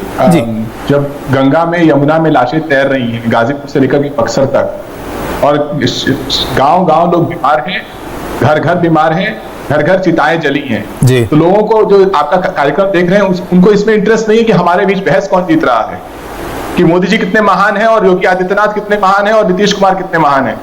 जब गंगा में यमुना में लाशें तैर रही हैं गाजीपुर से लेकर के बक्सर तक, और गांव-गांव लोग बीमार हैं, घर घर बीमार हैं, घर घर चिताएं जली हैं, तो लोगों को जो आपका कार्यक्रम देख रहे हैं उनको इसमें इंटरेस्ट नहीं है कि हमारे बीच बहस कौन जीत रहा है, कि मोदी जी कितने महान हैं और योगी आदित्यनाथ कितने महान हैं और नीतीश कुमार कितने महान हैं।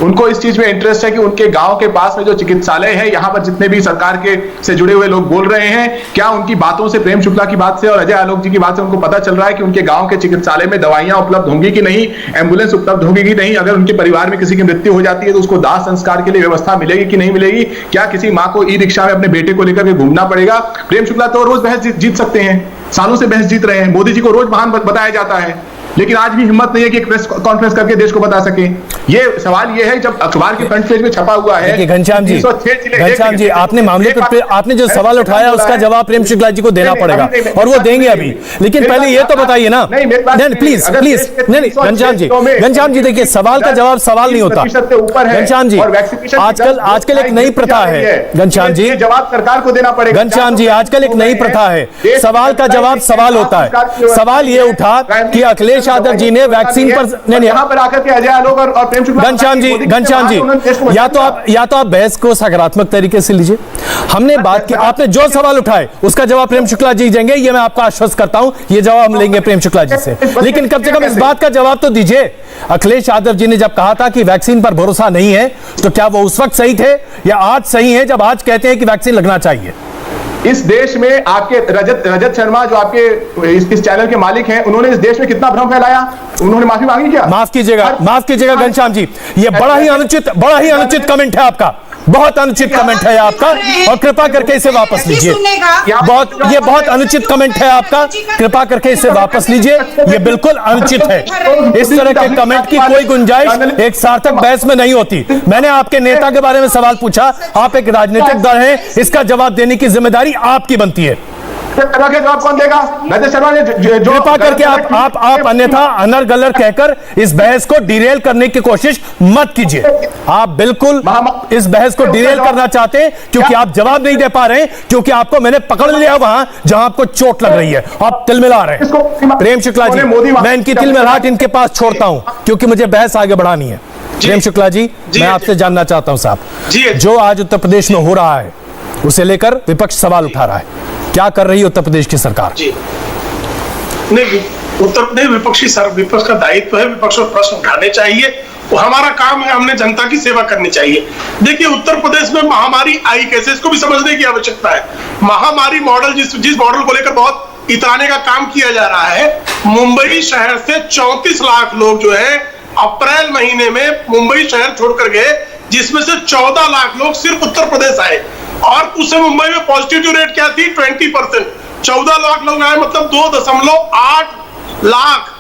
उनको इस चीज में इंटरेस्ट है कि उनके गांव के पास में जो चिकित्सालय है, यहाँ पर जितने भी सरकार के से जुड़े हुए लोग बोल रहे हैं, क्या उनकी बातों से, प्रेम शुक्ला की बात से और अजय आलोक जी की बात से उनको पता चल रहा है कि उनके गांव के चिकित्सालय में दवाइयां उपलब्ध होंगी कि नहीं, एम्बुलेंस उपलब्ध होगी कि नहीं, अगर उनके परिवार में किसी की मृत्यु हो जाती है तो उसको दाह संस्कार के लिए व्यवस्था मिलेगी कि नहीं मिलेगी, क्या किसी माँ को ई रिक्शा में अपने बेटे को लेकर के घूमना पड़ेगा? प्रेम शुक्ला तो रोज बहस जीत सकते हैं, सालों से बहस जीत रहे हैं, मोदी जी को रोज महान बताया जाता है, लेकिन आज भी हिम्मत नहीं है कि एक प्रेस कॉन्फ्रेंस करके देश को बता सके। ये सवाल ये है, जब अखबार के फ्रंट पेज में छपा हुआ है।
घनश्याम जी आपने मामले पर आपने जो सवाल उठाया उसका जवाब प्रेम शुक्ला जी को देना पड़ेगा और वो देंगे अभी, लेकिन पहले ये तो बताइए ना। नहीं प्लीज प्लीज नहीं घनश्याम जी देखिए, सवाल का जवाब सवाल नहीं होता घनश्याम जी। आजकल एक नई प्रथा है घनश्याम जी, जवाब सरकार को देना पड़ेगा। घनश्याम जी आजकल एक नई प्रथा है, सवाल का जवाब सवाल होता है। सवाल ये उठा कि अखिलेश यादव जी ने वैक्सीन पर
यहाँ पर आकर के अजय आलोक और प्रेम शुक्ला। घनश्याम जी
या तो आप बहस को सकारात्मक तरीके से लीजिए। हमने बात की, आपने जो सवाल उठाए उसका जवाब प्रेम शुक्ला जी देंगे, ये मैं आपको आश्वस्त करता हूं। ये जवाब हम लेंगे प्रेम शुक्ला जी से, लेकिन कम से कम इस बात का जवाब तो दीजिए। अखिलेश यादव जी ने जब कहा था कि वैक्सीन पर भरोसा नहीं है, तो क्या वो उस वक्त सही थे या आज सही है जब आज कहते हैं कि वैक्सीन लगना चाहिए?
इस देश में आपके रजत शर्मा जो आपके इस चैनल के मालिक हैं, उन्होंने इस देश में कितना भ्रम फैलाया? उन्होंने माफी मांगी क्या?
माफ कीजिएगा घनश्याम जी, ये बड़ा ही अनुचित कमेंट है आपका, बहुत अनुचित कमेंट है आपका, और कृपा करके इसे वापस लीजिए। ये बहुत अनुचित कमेंट है आपका, कृपा करके इसे वापस लीजिए, ये बिल्कुल अनुचित है। इस तरह के कमेंट की कोई गुंजाइश एक सार्थक बहस में नहीं होती। मैंने आपके नेता के बारे में सवाल पूछा, आप एक राजनीतिक दल हैं, इसका जवाब देने की जिम्मेदारी आपकी बनती है।
जवाब कौन देगा? रजत शर्मा ने
कृपा करके आप अन्यथा अनर गलर कहकर इस बहस को डिरेल करने की कोशिश मत कीजिए। आप बिल्कुल इस बहस को डिरेल करना चाहते हैं क्योंकि आप जवाब नहीं दे पा रहे हैं, क्योंकि आपको मैंने पकड़ लिया वहां जहां आपको चोट लग रही है, आप तिलमिला रहे हैं। प्रेम शुक्ला जी, मैं इनकी तिलमिलाहट इनके पास छोड़ता हूं क्योंकि मुझे बहस आगे बढ़ानी है। प्रेम शुक्ला जी, मैं आपसे जानना चाहता हूं साहब, जो आज उत्तर प्रदेश में हो रहा है उसे लेकर विपक्ष सवाल उठा रहा है, क्या कर रही है उत्तर प्रदेश की सरकार?
नहीं, विपक्ष का दायित्व है, विपक्ष को प्रश्न उठाने चाहिए, वो हमारा काम है, हमने जनता की सेवा करनी चाहिए। देखिए उत्तर प्रदेश में महामारी आई कैसे, इसको भी समझने की आवश्यकता है। महामारी मॉडल जिस मॉडल को लेकर बहुत इतराने का काम किया जा रहा है, मुंबई शहर से 34 लाख लोग जो है अप्रैल महीने में मुंबई शहर छोड़कर गए, जिसमें से 14 लाख लोग सिर्फ उत्तर प्रदेश आए, और उस समय मुंबई में पॉजिटिविटी रेट क्या थी? 20%। 14 लाख लोग आए, मतलब 2.8 लाख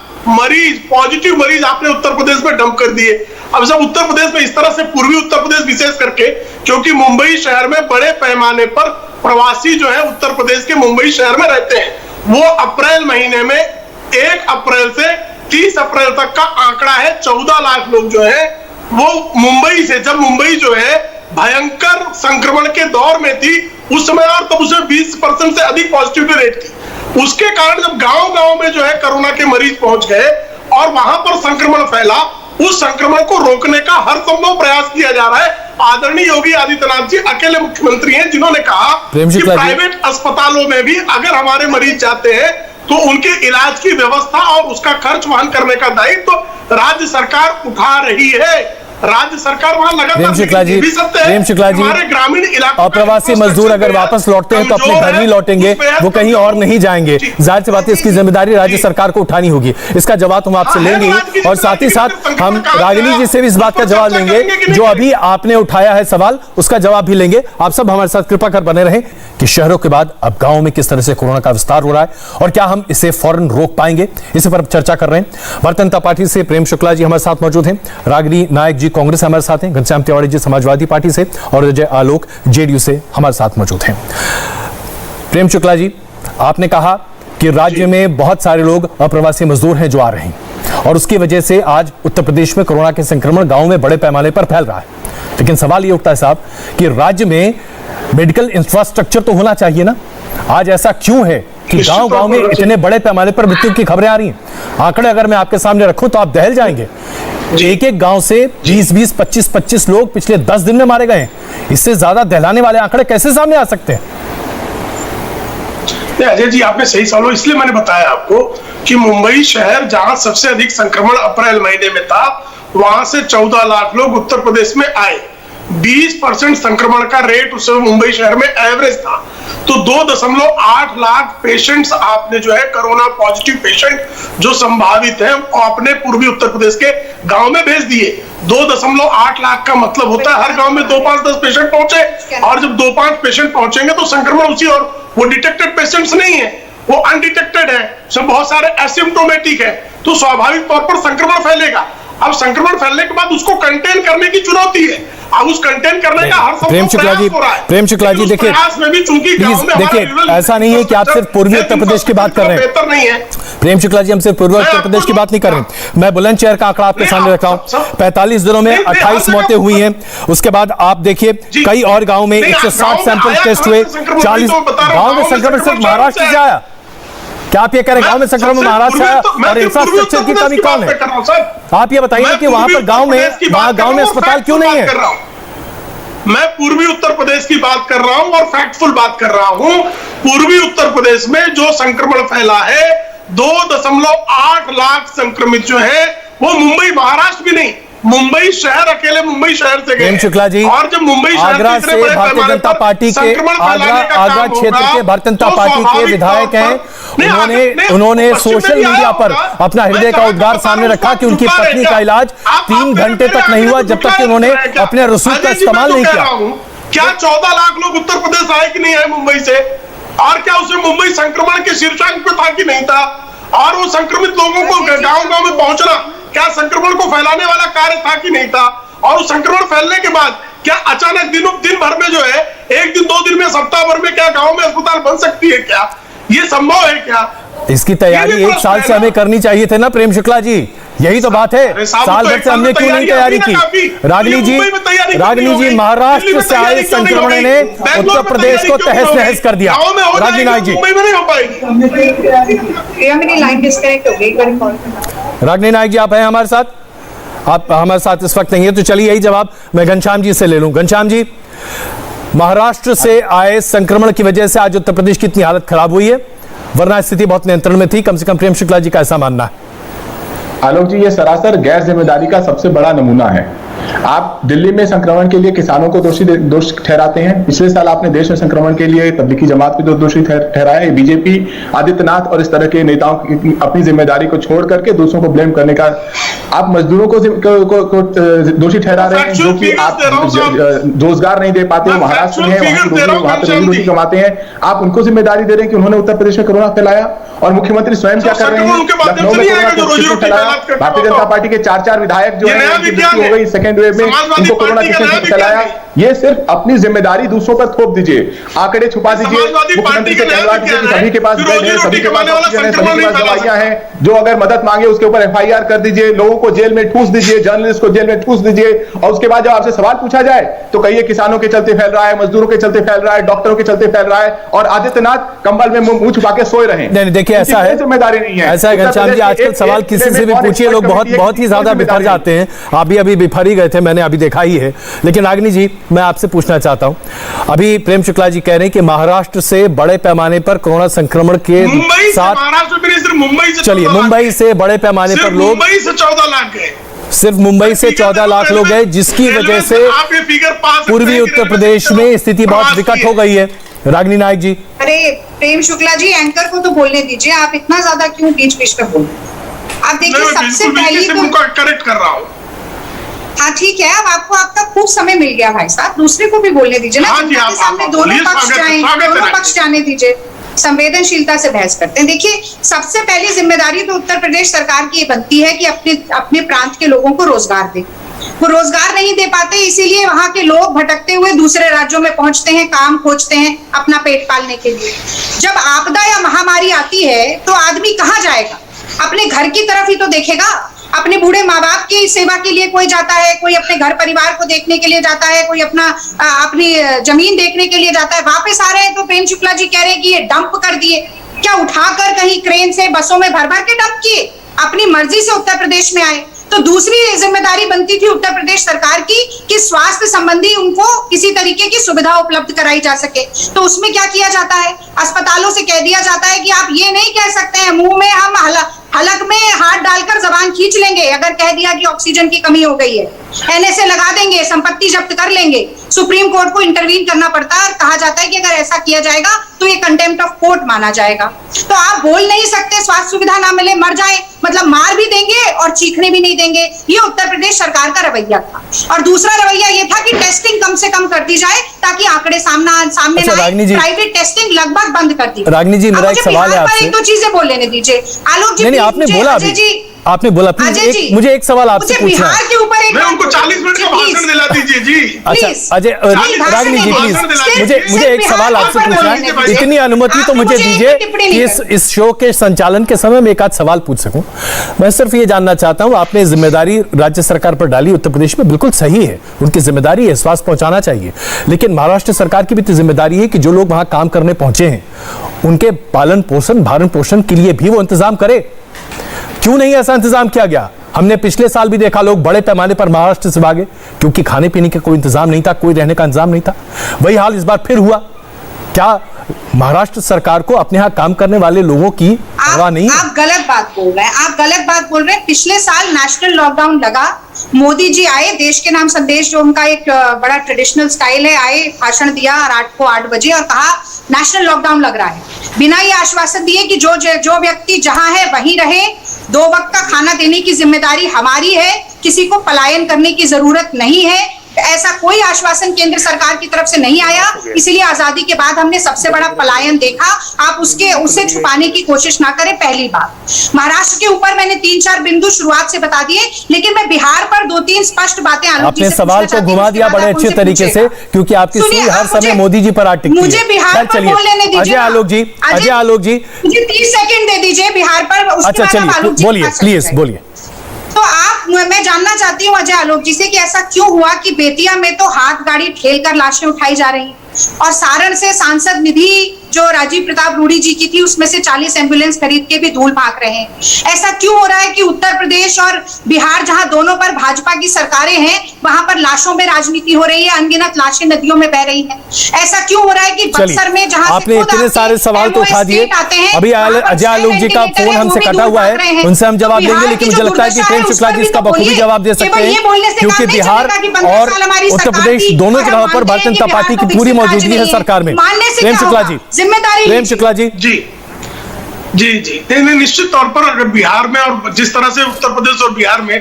पॉजिटिव मरीज आपने उत्तर प्रदेश में डंप कर दिए। अब जब उत्तर प्रदेश में इस तरह से, पूर्वी उत्तर प्रदेश विशेष करके, क्योंकि मुंबई शहर में बड़े पैमाने पर प्रवासी जो है उत्तर प्रदेश के मुंबई शहर में रहते हैं, वो अप्रैल महीने में 1 अप्रैल से 30 अप्रैल तक का आंकड़ा है, 14 लाख लोग जो है वो मुंबई से, जब मुंबई जो है भयंकर संक्रमण के दौर में थी उस समय, और तब उसमें 20% से अधिक पॉजिटिविटी रेट थी। उसके कारण जब गांव-गांव में जो है कोरोना के मरीज पहुंच गए और वहां पर संक्रमण फैला, उस संक्रमण को रोकने का हर संभव प्रयास किया जा रहा है। आदरणीय योगी आदित्यनाथ जी अकेले मुख्यमंत्री हैं जिन्होंने कहा कि प्राइवेट अस्पतालों में भी अगर हमारे मरीज जाते हैं तो उनके इलाज की व्यवस्था और उसका खर्च वहन करने का दायित्व राज्य सरकार उठा रही है। राज्य सरकार वहां लगातार
प्रेम शुक्ला जी
हमारे ग्रामीण इलाकों
अप्रवासी मजदूर अगर वापस लौटते हैं तो अपने घर ही लौटेंगे, वो कहीं और नहीं जाएंगे। जाहिर सी बात है इसकी जिम्मेदारी राज्य सरकार को उठानी होगी। इसका जवाब हम आपसे लेंगे और साथ ही साथ हम रागिनी जी से भी इस बात का जवाब लेंगे, जो अभी आपने उठाया है सवाल उसका जवाब भी लेंगे। आप सब हमारे साथ कृपा कर बने रहें कि शहरों के बाद अब गाँव में किस तरह से कोरोना का विस्तार हो रहा है और क्या हम इसे फौरन रोक पाएंगे, इसी पर चर्चा कर रहे हैं। भारतीय जनता पार्टी से प्रेम शुक्ला जी हमारे साथ मौजूद हैं, रागिनी नायक जी कांग्रेस हमारे साथ हैं, घनश्याम तिवारी जी समाजवादी पार्टी से और अजय आलोक जेडीयू से हमारे साथ मौजूद हैं। प्रेम शुक्ला जी, आपने कहा कि राज्य में बहुत सारे लोग अप्रवासी मजदूर हैं जो आ रहे हैं और उसकी वजह से आज उत्तर प्रदेश में कोरोना के संक्रमण गांव में बड़े पैमाने पर फैल रहा है। लेकिन सवाल ये उठता है साहब कि राज्य में मेडिकल इंफ्रास्ट्रक्चर तो होना चाहिए ना। आज ऐसा क्यों है कि गांव-गांव में इतने बड़े पैमाने पर मृत्यु की खबरें आ रही हैं? आंकड़े अगर मैं आपके सामने रखूं तो आप दहल जाएंगे। एक गांव से 20-20, 25-25 लोग पिछले 10 दिन में मारे गए। इससे ज्यादा दहलाने वाले आंकड़े कैसे सामने आ सकते हैं?
अजय जी, आपने सही सवाल, इसलिए मैंने बताया आपको कि मुंबई शहर जहां सबसे अधिक संक्रमण अप्रैल महीने में था, वहां से 14 लाख लोग उत्तर प्रदेश में आए। 20% संक्रमण का रेट उस समय मुंबई शहर में एवरेज था, तो 2.8 लाख पेशेंट्स आपने जो है कोरोना पॉजिटिव पेशेंट जो संभावित हैं अपने पूर्वी उत्तर प्रदेश के गांव में भेज दिए। 2.8 लाख का मतलब होता है हर गांव में 2, 5, 10 पेशेंट पहुंचे, और जब 2, 5 पेशेंट पहुंचेंगे तो संक्रमण उसी, और वो डिटेक्टेड पेशेंट्स नहीं है, वो अनडिटेक्टेड है, सब बहुत सारे एसिम्प्टोमेटिक है, तो स्वाभाविक तौर पर संक्रमण फैलेगा। अब संक्रमण फैलने के बाद उसको कंटेन करने की चुनौती है। अब उस कंटेन करने का हर
प्रेम शुक्ला जी, प्रेम शुक्ला जी देखिए, प्लीज देखिए, ऐसा नहीं है कि आप सिर्फ पूर्वी उत्तर प्रदेश की बात कर रहे हैं,
बेहतर नहीं है।
प्रेम शुक्ला जी, हम सिर्फ पूर्वी उत्तर प्रदेश की बात नहीं कर रहे हैं। मैं बुलंदशहर का आंकड़ा आपके सामने रखा हूं, 45 दिनों में 28 मौतें हुई हैं। उसके बाद आप देखिए कई और गांव में 160 सैंपल टेस्ट हुए, 40 गांव में संक्रमण सिर्फ महाराष्ट्र से आया। क्या आप ये कह रहे हैं गांव में संक्रमण महाराष्ट्र आया और इंफ्रास्ट्रक्चर की कमी कौन है? आप ये बताइए कि वहां पर गांव में अस्पताल क्यों नहीं है?
मैं पूर्वी उत्तर प्रदेश की बात कर रहा हूं और फैक्टफुल बात कर रहा हूं। पूर्वी उत्तर प्रदेश में जो संक्रमण फैला है 2.8 लाख संक्रमित जो है वो मुंबई महाराष्ट्र भी नहीं, मुंबई शहर, अकेले मुंबई शहर से गए।
शुक्ला जी,
और जब मुंबई
आगरा से भारतीय जनता पार्टी के आगरा क्षेत्र के भारतीय जनता पार्टी के विधायक हैं, उन्होंने सोशल मीडिया पर अपना हृदय का उद्गार सामने रखा कि उनकी पत्नी का इलाज 3 घंटे तक नहीं हुआ जब तक कि उन्होंने अपने रसूख का इस्तेमाल नहीं किया।
क्या 14 लाख लोग उत्तर प्रदेश आए कि नहीं आए मुंबई से? और क्या उसे मुंबई संक्रमण के शीर्षांक पे था कि नहीं था? और वो संक्रमित लोगों को गांव-गांव में पहुंचना क्या संक्रमण को फैलाने वाला कार्य था कि नहीं था? और संक्रमण फैलने के बाद क्या अचानक दिन भर में जो है, एक दिन 2 दिन में, सप्ताह भर में क्या गांव में अस्पताल बन सकती है? क्या ये संभव है? क्या
इसकी तैयारी 1 साल से हमें करनी चाहिए थे ना प्रेम शुक्ला जी, यही तो बात है। साल भर से हमने क्यों नहीं तैयारी की? रागिनी जी, महाराष्ट्र से आए संक्रमण ने उत्तर प्रदेश को तहस नहस कर दिया। रागिनी नायक जी, रागिनी नायक जी, आप हैं हमारे साथ? आप हमारे साथ इस वक्त नहीं है, तो चलिए यही जवाब मैं घनश्याम जी से ले लूं। घनश्याम जी, महाराष्ट्र से आए संक्रमण की वजह से आज उत्तर प्रदेश की इतनी हालत खराब हुई है, वरना स्थिति बहुत नियंत्रण में थी, कम से कम प्रेम शुक्ला जी का ऐसा मानना है?
आलोक जी, ये सरासर गैर जिम्मेदारी का सबसे बड़ा नमूना है। आप दिल्ली में संक्रमण के लिए किसानों को दोषी ठहराते हैं। पिछले साल आपने देश में संक्रमण के लिए तबलीगी जमात को दोषी ठहराया। बीजेपी, आदित्यनाथ और इस तरह के नेताओं की अपनी जिम्मेदारी को छोड़ करके दूसरों को ब्लेम करने का, आप मजदूरों को दोषी ठहरा रहे हैं जो कि आप रोजगार नहीं दे पाते, महाराष्ट्र में है, वहां पे रोजी कमाते हैं, आप उनको जिम्मेदारी दे रहे हैं कि उन्होंने उत्तर प्रदेश में कोरोना फैलाया। और मुख्यमंत्री स्वयं क्या कर रहे हैं? लखनऊ में कोरोना फैलाया। भारतीय जनता पार्टी के 4 विधायक जो है मृत्यु हो गई सेकेंड वेव में, उनको कोरोना किसने फैलाया? ये सिर्फ अपनी जिम्मेदारी दूसरों पर थोप दीजिए, आंकड़े छुपा दीजिए। मुख्यमंत्री से कहलवा दीजिए कि सभी के पास बेड है, सभी के पास ऑक्सीजन है, सभी के पास दवाइयां हैं, जो अगर मदद मांगे उसके ऊपर FIR कर दीजिए, लोगों को जेल में ठूस दीजिए, जर्नलिस्ट को जेल में ठूस दीजिए। और उसके बाद जब आपसे सवाल पूछा जाए तो कहिए किसानों के चलते फैल रहा है, मजदूरों के चलते फैल रहा है, डॉक्टरों के चलते फैल रहा है, और आदित्यनाथ कंबल में मुंह छुपा के सोए रहे।
नहीं, देखिए ऐसा है,
जिम्मेदारी नहीं है
ऐसा है घनश्याम जी, आजकल सवाल किसी से भी पूछिए लोग बहुत ही ज्यादा बिफर जाते हैं। आप भी अभी बिफर ही गए थे, मैंने अभी देखा ही है। लेकिन रागिनी जी, मैं आपसे पूछना चाहता हूं, अभी प्रेम शुक्ला जी कह रहे हैं कि महाराष्ट्र से बड़े पैमाने पर कोरोना संक्रमण के साथ, चलिए मुंबई से बड़े पैमाने पर लोग,
मुंबई से 14 लाख गए,
सिर्फ मुंबई से 14 लाख लोग गए, जिसकी वजह से पूर्वी उत्तर प्रदेश में स्थिति बहुत विकट हो गई है। रागिनी नायक जी,
अरे प्रेम शुक्ला जी, एंकर को तो बोलने दीजिए, आप इतना ज्यादा क्यों बीच में बोल रहे हैं? आप देखिए, सबसे पहले तो
करेक्ट कर रहा हूं।
हाँ ठीक है, अब आपको आपका खूब समय मिल गया भाई साहब, दूसरे को भी बोलने दीजिए ना। जनता के सामने दोनों पक्ष जाने दीजिए, संवेदनशीलता से बहस करते हैं। देखिए, सबसे पहली जिम्मेदारी तो उत्तर प्रदेश सरकार की बनती है कि अपने प्रांत के लोगों को रोजगार दे। वो रोजगार नहीं दे पाते, इसीलिए वहां के लोग भटकते हुए दूसरे राज्यों में पहुंचते हैं, काम खोजते हैं अपना पेट पालने के लिए। जब आपदा या महामारी आती है तो आदमी कहाँ जाएगा? अपने घर की तरफ ही तो देखेगा। अपने बूढ़े माँ बाप की सेवा के लिए कोई जाता है, कोई अपने घर परिवार को देखने के लिए जाता है, कोई अपनी जमीन देखने के लिए जाता है। वापस आ रहे हैं तो प्रेम शुक्ला जी कह रहे हैं कि ये डंप कर दिए। क्या उठाकर कहीं क्रेन से बसों में भर भर के डंप किए? अपनी मर्जी से उत्तर प्रदेश में आए। तो दूसरी जिम्मेदारी बनती थी उत्तर प्रदेश सरकार की कि स्वास्थ्य संबंधी उनको किसी तरीके की सुविधा उपलब्ध कराई जा सके। तो उसमें क्या किया जाता है? अस्पतालों से कह दिया जाता है कि आप ये नहीं कह सकते हैं, मुंह में हम हलक में हाथ डालकर जबान खींच लेंगे अगर कह दिया कि ऑक्सीजन की कमी हो गई है। एनएसए लगा देंगे, संपत्ति जब्त कर लेंगे। सुप्रीम कोर्ट को इंटरवीन करना पड़ता है और कहा जाता है कि अगर ऐसा किया जाएगा तो ये कंटेम्प्ट ऑफ कोर्ट माना जाएगा। तो आप बोल नहीं सकते स्वास्थ्य सुविधा ना मिले मर जाए, मतलब मार भी देंगे और चीखने भी नहीं देंगे। ये उत्तर प्रदेश सरकार का रवैया था। और दूसरा रवैया ये था कि टेस्टिंग कम से कम कर दी जाए ताकि आंकड़े सामने ना आए। प्राइवेट टेस्टिंग लगभग बंद कर दी।
रागिनी जी, मेरा एक सवाल है आपसे।
एक दो चीजें बोल लेने दीजिए आलोक जी।
नहीं, आपने बोला अभी, आपने बोला प्लीज मुझे एक सवाल आपसे पूछना है।
बिहार के ऊपर एक
मैं उनको 40 मिनट का भाषण दिला दीजिए जी।
अच्छा अजय, रागिनी जी प्लीज मुझे एक सवाल आपसे पूछना है। इतनी अनुमति तो मुझे दीजिए कि इस शो के संचालन के समय में एक आध सवाल पूछ सकूं। मैं सिर्फ ये जानना चाहता हूं, आपने जिम्मेदारी राज्य सरकार पर डाली उत्तर प्रदेश में, बिल्कुल सही है, उनकी जिम्मेदारी है, स्वास्थ्य पहुंचाना चाहिए। लेकिन महाराष्ट्र सरकार की भी तो जिम्मेदारी है कि जो लोग वहां काम करने पहुंचे हैं उनके पालन पोषण भरण पोषण के लिए भी वो इंतजाम करे। क्यों नहीं ऐसा इंतजाम किया गया? हमने पिछले साल भी देखा लोग बड़े पैमाने पर महाराष्ट्र से भागे क्योंकि खाने पीने का कोई इंतजाम नहीं था, कोई रहने का इंतजाम नहीं था। वही हाल इस बार फिर हुआ। क्या महाराष्ट्र सरकार को अपने यहाँ काम करने वाले लोगों की परवाह नहीं है?
आप गलत बात बोल रहे हैं, आप गलत बात बोल रहे हैं। पिछले साल नेशनल लॉकडाउन लगा, मोदी जी आए, देश के नाम संदेश जो उनका एक बड़ा ट्रेडिशनल स्टाइल है, आए, भाषण दिया रात को 8 बजे और कहा नेशनल लॉकडाउन लग रहा है। बिना ये आश्वासन दिए कि जो व्यक्ति जहां है वहीं रहे, 2 वक्त का खाना देने की जिम्मेदारी हमारी है, किसी को पलायन करने की जरूरत नहीं है, ऐसा कोई आश्वासन केंद्र सरकार की तरफ से नहीं आया। इसलिए आजादी के बाद हमने सबसे बड़ा पलायन देखा। आप उसे छुपाने की कोशिश ना करें। पहली बात, महाराष्ट्र के ऊपर मैंने 3-4 बिंदु शुरुआत से बता दिए, लेकिन मैं बिहार पर 2-3 स्पष्ट बातें
आपने सवाल को घुमा दिया बड़े अच्छे तरीके से, क्योंकि आपकी सुई हर समय मोदी जी पर अटकती है।
मुझे बिहार पर बोल लेने दीजिए।
अजय आलोक जी
मुझे 30 सेकंड दे दीजिए बिहार पर।
अच्छा चलिए, बोलिए प्लीज बोलिए।
तो मैं जानना चाहती हूँ अजय आलोक जी से कि ऐसा क्यों हुआ कि बेतिया में तो हाथ गाड़ी ठेल कर लाशें उठाई जा रही और सारण से सांसद निधि जो राजीव प्रताप रूडी जी की थी उसमें से 40 एम्बुलेंस खरीद के भी धूल भाग रहे हैं। ऐसा क्यों हो रहा है कि उत्तर प्रदेश और बिहार जहां दोनों पर भाजपा की सरकारें हैं वहां पर लाशों में राजनीति हो रही है, अनगिनत लाशें नदियों में बह रही हैं। ऐसा क्यों हो रहा है कि बक्सर में जहां
आपने इतने सारे सवाल तो उठा दिए, अभी अजय आलोक जी का फोन हमसे कटा हुआ है, उनसे हम जवाब देंगे, लेकिन मुझे लगता है कि प्रेम शुक्ला जी इसका बखूबी जवाब दे सकते हैं क्योंकि बिहार और उत्तर प्रदेश दोनों जगहों पर भारतीय जनता पार्टी की पूरी मौजूदगी है सरकार में। प्रेम शुक्ला जी,
जिम्मेदारी
शुक्ला जी
जी नहीं, निश्चित तौर पर अगर बिहार में और जिस तरह से उत्तर प्रदेश और बिहार में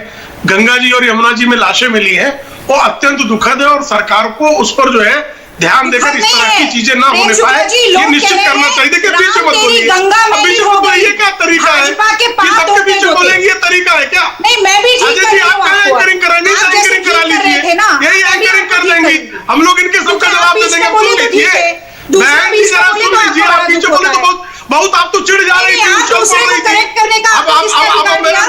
गंगा जी और यमुना जी में लाशें मिली हैं वो अत्यंत दुखद है और सरकार को उस पर जो है ध्यान देकर इस तरह की चीजें ना होने पाए ये निश्चित करना चाहिए। देखिए पीछे मत बोलिए, पीछे मत बोलिए, ये क्या तरीका है? सबके पीछे बोलेंगे ये तरीका है क्या?
नहीं, मैं भी
अजय जी आप एंकरिंग कराएंगे, एंकरिंग करा लीजिए, यही एंकरिंग कर लेंगे हम लोग, इनके सबका जवाब दे देंगे। सुन लीजिए, मैं भी जरा सुन लीजिए, आप पीछे बोले तो बहुत आप तो चिढ़ जा रही थी, अब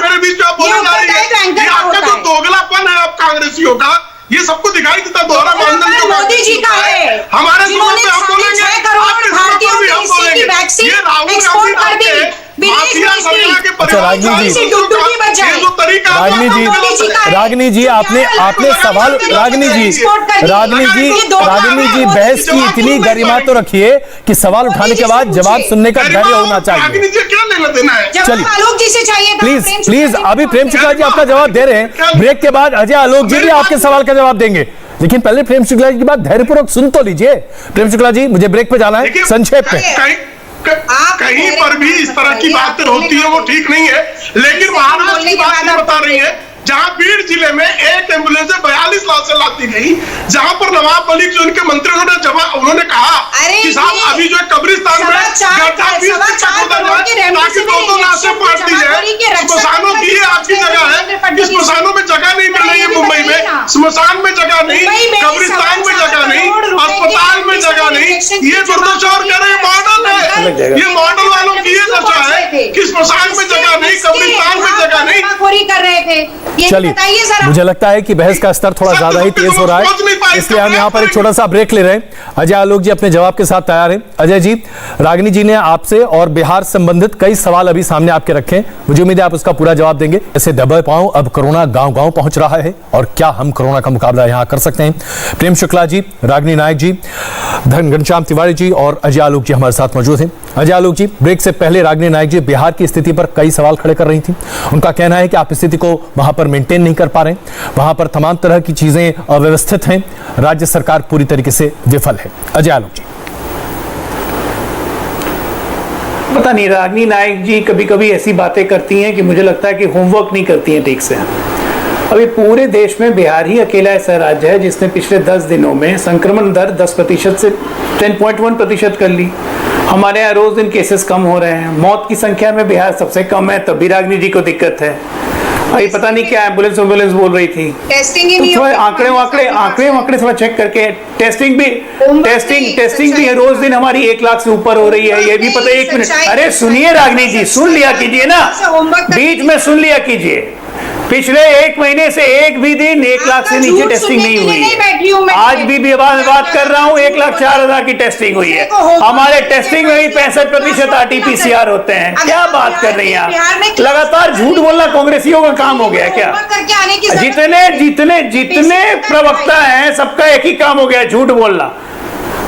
मेरे बीच में आप बोलने जा रही है। ये आपका जो दोगलापन है आप कांग्रेसियों का, ये सबको दिखाई देता दोहरा मानदंड
मोदी जी का है।
हमारे सुबह में हम बोलेंगे, आपके सुबह में हम बोलेंगे, ये राहुल गांधी के माफिया सरकार के
रागिनी जी आपने सवाल, रागिनी जी बहस की इतनी गरिमा तो रखिए कि सवाल उठाने के बाद जवाब सुनने का धैर्य होना चाहिए।
क्या लेना देना है?
चलिए
आलोक जी से चाहिए
प्लीज अभी प्रेम शुक्ला जी आपका जवाब दे रहे हैं, ब्रेक के बाद अजय आलोक जी भी आपके सवाल का जवाब देंगे, लेकिन पहले प्रेम शुक्ला जी की बात धैर्यपूर्वक सुन तो लीजिए। प्रेम शुक्ला जी मुझे ब्रेक पे जाना है, संक्षेप में।
कहीं पर भी इस तरह की बातें होती है वो ठीक नहीं है, लेकिन महाराष्ट्र की बात नहीं बता रही है जहां बीड़ जिले में एक एम्बुलेंस से 42 लाशें लादी गई, जहां पर नवाब मलिक जो उनके मंत्री उन्होंने कहा कि साहब अभी जो कब्रिस्तान में ताकि 2 लाशें पाट दी जाए। स्मशानों की आपकी जगह है, स्मशानों में जगह नहीं मिल रही है मुंबई में, स्मशान में जगह नहीं, कब्रिस्तान में जगह नहीं, अस्पताल में जगह नहीं। ये दुर्दशा और कह रहे हैं मॉडल है, ये मॉडल वालों की ये दशा है कि स्मशान में जगह नहीं, कब्रिस्तान में जगह नहीं
कर रहे थे।
चलिए, मुझे लगता है कि बहस का स्तर थोड़ा ज्यादा ही तेज हो रहा है, इसलिए हम यहाँ पर एक छोटा सा ब्रेक ले रहे हैं। अजय आलोक जी अपने जवाब के साथ तैयार हैं। अजय जी, रागिनी जी ने आपसे और बिहार संबंधित कई सवाल अभी सामने आपके रखे हैं, मुझे उम्मीद है आप उसका पूरा जवाब देंगे। ऐसे दबे पांव अब कोरोना गांव-गांव पहुंच रहा है और क्या हम कोरोना का मुकाबला यहाँ कर सकते हैं? प्रेम शुक्ला जी, रागिनी नायक जी, घनश्याम तिवारी जी और अजय आलोक जी हमारे साथ मौजूद हैं। अजय आलोक जी, ब्रेक से पहले रागिनी नायक जी बिहार की स्थिति पर कई सवाल खड़े कर रही थी। उनका कहना है कि आप स्थिति को वहां पर मेंटेन नहीं कर पा रहे, वहां पर तमाम तरह की चीजें अव्यवस्थित हैं, राज्य सरकार पूरी तरीके से विफल है। अजय आलोक जी,
पता नहीं, रागिनी नायक जी कभी कभी ऐसी बातें करती हैं कि मुझे लगता है कि होमवर्क नहीं करती हैं ठीक से। अभी पूरे देश में बिहार ही अकेला ऐसा राज्य है जिसने पिछले 10 दिनों में संक्रमण दर 10% से 10.1% कर ली। हमारे यहाँ रोज दिन केसेस कम हो रहे हैं, मौत की संख्या में बिहार सबसे कम है, तब भी रागिनी जी को दिक्कत है। अभी पता नहीं क्या एम्बुलेंस बोल रही थी।
टेस्टिंग ही नहीं
तो आंकड़े थोड़ा चेक करके, टेस्टिंग भी है, रोज दिन हमारी 1 लाख से ऊपर हो रही है, ये भी पता है। 1 मिनट, अरे सुनिए रागिनी जी, सुन लिया कीजिए ना, बीच में सुन लिया कीजिए। पिछले 1 महीने से एक भी दिन 1 लाख से नीचे टेस्टिंग नहीं हुई। आज भी बात कर रहा हूँ, 1,04,000 की टेस्टिंग हुई है। हमारे टेस्टिंग में भी 65% RT-PCR होते हैं। क्या बात कर रही हैं आप? लगातार झूठ बोलना कांग्रेसियों का काम हो गया है क्या? जितने प्रवक्ता हैं सबका एक ही काम हो गया है, झूठ बोलना।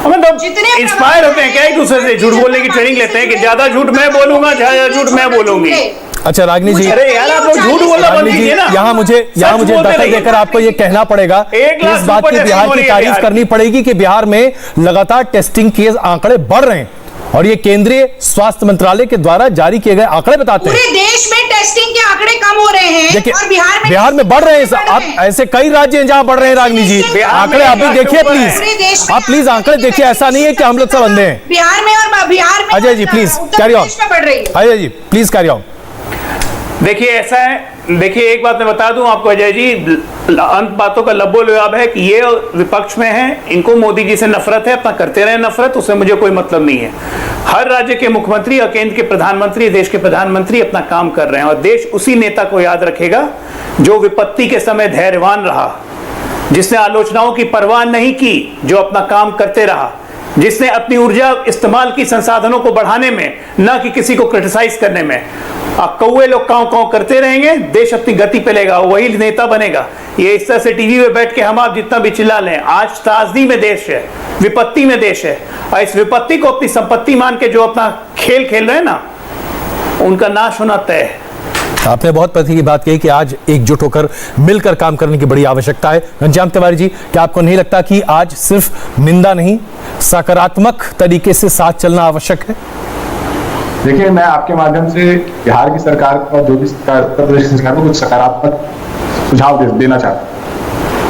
मतलब इंस्पायर होते हैं क्या एक दूसरे से? झूठ बोलने की ट्रेनिंग लेते हैं कि ज्यादा झूठ मैं बोलूंगा, ज्यादा झूठ मैं बोलूंगी।
अच्छा रागिनी जी,
अरे यार आप लोग झूठ बोलना बंद कीजिए ना।
यहाँ मुझे दखल देकर आपको ये कहना पड़ेगा, इस बात की बिहार की तारीफ करनी पड़ेगी कि बिहार में लगातार टेस्टिंग के आंकड़े बढ़ रहे हैं और ये केंद्रीय स्वास्थ्य मंत्रालय के द्वारा जारी किए गए आंकड़े बताते हैं।
पूरे देश में टेस्टिंग के आंकड़े कम हो रहे हैं और
बिहार में बढ़ रहे हैं। आप ऐसे कई राज्य हैं जहां बढ़ रहे हैं रागिनी जी, आंकड़े आप भी देखिए प्लीज, आप प्लीज आंकड़े देखिए। ऐसा नहीं है कि हम लोग सब अंधे हैं।
बिहार में
Ajay ji please carry on, Ajay ji please carry on.
देखिए ऐसा है, देखिए एक बात मैं बता दूं आपको अजय जी, अंत बातों का लब्बो लुआब है कि ये विपक्ष में हैं, इनको मोदी जी से नफरत है, अपना करते रहे नफरत, उससे मुझे कोई मतलब नहीं है। हर राज्य के मुख्यमंत्री और केंद्र के प्रधानमंत्री, देश के प्रधानमंत्री अपना काम कर रहे हैं और देश उसी नेता को याद रखेगा जो विपत्ति के समय धैर्यवान रहा, जिसने आलोचनाओं की परवाह नहीं की, जो अपना काम करते रहा, जिसने अपनी ऊर्जा इस्तेमाल की संसाधनों को बढ़ाने में, न कि किसी को क्रिटिसाइज करने में। कौवे लोग काव करते रहेंगे, देश अपनी गति पे लेगा, वही नेता बनेगा। ये इस तरह से टीवी पे बैठ के हम आप जितना भी चिल्ला लें, आज त्रासदी में देश है, विपत्ति में देश है, और इस विपत्ति को अपनी संपत्ति मान के जो अपना खेल खेल रहे हैं ना, उनका नाश होना तय है।
आपने बहुत पति की बात कही कि आज एकजुट होकर मिलकर काम करने की बड़ी आवश्यकता है। घनश्याम तिवारी जी, क्या आपको नहीं लगता कि आज सिर्फ निंदा नहीं, सकारात्मक तरीके से साथ चलना आवश्यक है?
देखिए, मैं आपके माध्यम से बिहार की सरकार और जो भी सरकार, उत्तर प्रदेश की सरकार को कुछ सकारात्मक सुझाव देना चाहता हूँ।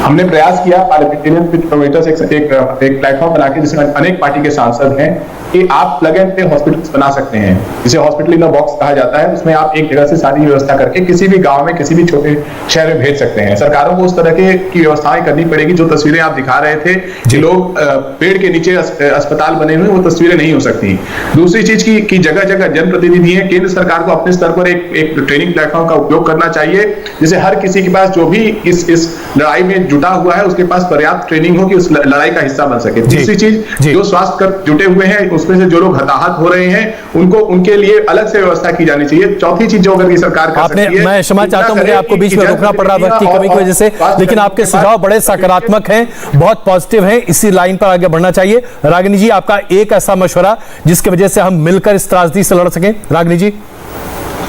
हमने प्रयास किया पार्लियामेंटेरियन किलोमीटर एक प्लेटफॉर्म बना के, जिसमें अनेक पार्टी के सांसद हैं, कि आप प्लग एंड प्ले हॉस्पिटल्स बना सकते हैं, जिसे हॉस्पिटल इन अ बॉक्स कहा जाता है। उसमें आप एक जगह से सारी व्यवस्था करके किसी भी गांव में, किसी भी छोटे शहर में भेज सकते हैं। सरकारों को उस तरह की व्यवस्थाएं करनी पड़ेगी। जो तस्वीरें आप दिखा रहे थे कि लोग पेड़ के नीचे अस्पताल बने हुए, वो तस्वीरें नहीं हो सकती। दूसरी चीज की जगह जगह जनप्रतिनिधि है, केंद्र सरकार को अपने स्तर पर एक ट्रेनिंग प्लेटफॉर्म का उपयोग करना चाहिए, जिसे हर किसी के पास जो भी इस लड़ाई में जुटा हुआ है उसके पास पर्याप्त ट्रेनिंग हो कि उस लड़ाई का हिस्सा बन सके। तीसरी चीज, जो स्वास्थ्य कर जुटे हुए हैं उसमें से जो लोग हताहत हो रहे हैं, उनको उनके लिए अलग से व्यवस्था की जानी चाहिए। चौथी चीज जो अगर की सरकार कर सकती है,
मैं क्षमा चाहता हूं, मुझे आपको बीच में रोकना पड़ रहा वक्त की कमी की वजह से, लेकिन आपके सुझाव बड़े सकारात्मक हैं, बहुत पॉजिटिव हैं, इसी लाइन पर आगे बढ़ना चाहिए। रागिनी जी, आपका एक ऐसा मशवरा जिसकी वजह से हम मिलकर इस त्रासदी से लड़ सकें। रागिनी जी,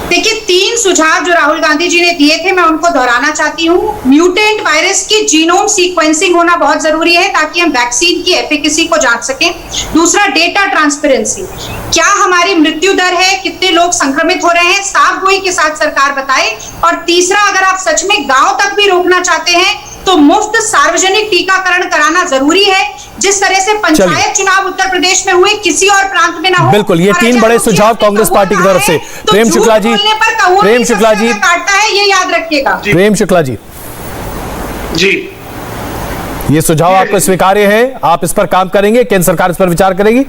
देखिए, 3 सुझाव जो राहुल गांधी जी ने दिए थे, मैं उनको दोहराना चाहती हूँ। म्यूटेंट वायरस की जीनोम सीक्वेंसिंग होना बहुत जरूरी है ताकि हम वैक्सीन की एफिकेसी को जांच सकें। दूसरा, डेटा ट्रांसपेरेंसी, क्या हमारी मृत्यु दर है, कितने लोग संक्रमित हो रहे हैं, साफ गोई के साथ सरकार बताए। और तीसरा, अगर आप सच में गांव तक भी रोकना चाहते हैं तो मुफ्त सार्वजनिक टीकाकरण कराना जरूरी है, जिस तरह से पंचायत चुनाव उत्तर प्रदेश में हुए किसी और प्रांत में ना हो।
बिल्कुल, ये 3 बड़े सुझाव कांग्रेस पार्टी की तरफ से। प्रेम शुक्ला जी,
काटता है, ये याद रखिएगा।
प्रेम शुक्ला जी, ये सुझाव आपको स्वीकार्य है? आप इस पर काम करेंगे? केंद्र सरकार इस पर विचार करेगी?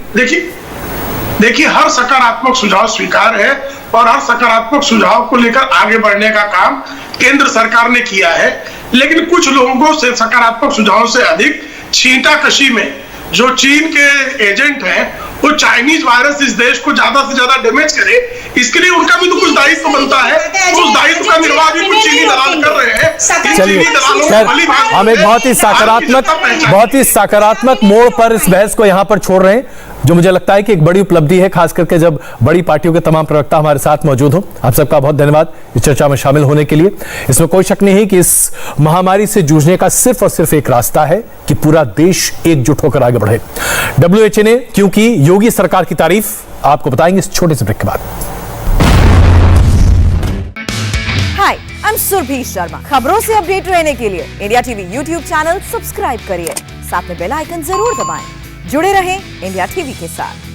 देखिए, हर सकारात्मक सुझाव स्वीकार है और हर सकारात्मक सुझाव को लेकर आगे बढ़ने का काम केंद्र सरकार ने किया है। लेकिन कुछ लोगों से सकारात्मक सुझाव से अधिक छींटाकशी में जो चीन के एजेंट हैं, वो चाइनीज वायरस इस देश को ज्यादा से ज्यादा डैमेज करे, इसके लिए उनका भी तो कुछ दायित्व बनता है। उस दायित्व का निर्वाह भी कुछ चीनी दलाल कर रहे हैं।
चलिए, हम एक बहुत ही सकारात्मक मोड़ पर इस बहस को यहाँ पर छोड़ रहे हैं। जो मुझे लगता है कि एक बड़ी उपलब्धि है, खास करके जब बड़ी पार्टियों के तमाम प्रवक्ता हमारे साथ मौजूद हों। आप सबका बहुत धन्यवाद इस चर्चा में शामिल होने के लिए। इसमें कोई शक नहीं है कि इस महामारी से जूझने का सिर्फ और सिर्फ एक रास्ता है कि पूरा देश एकजुट होकर आगे बढ़े। WHO ने क्यों की योगी सरकार की तारीफ, आपको बताएंगे इस छोटे से ब्रेक के बाद।
हाय, आई एम सुरभि शर्मा। खबरों से अपडेट रहने के लिए India TV YouTube channel subscribe करिए, साथ में बेल आइकन जरूर दबाएं। जुड़े रहें इंडिया टीवी के साथ।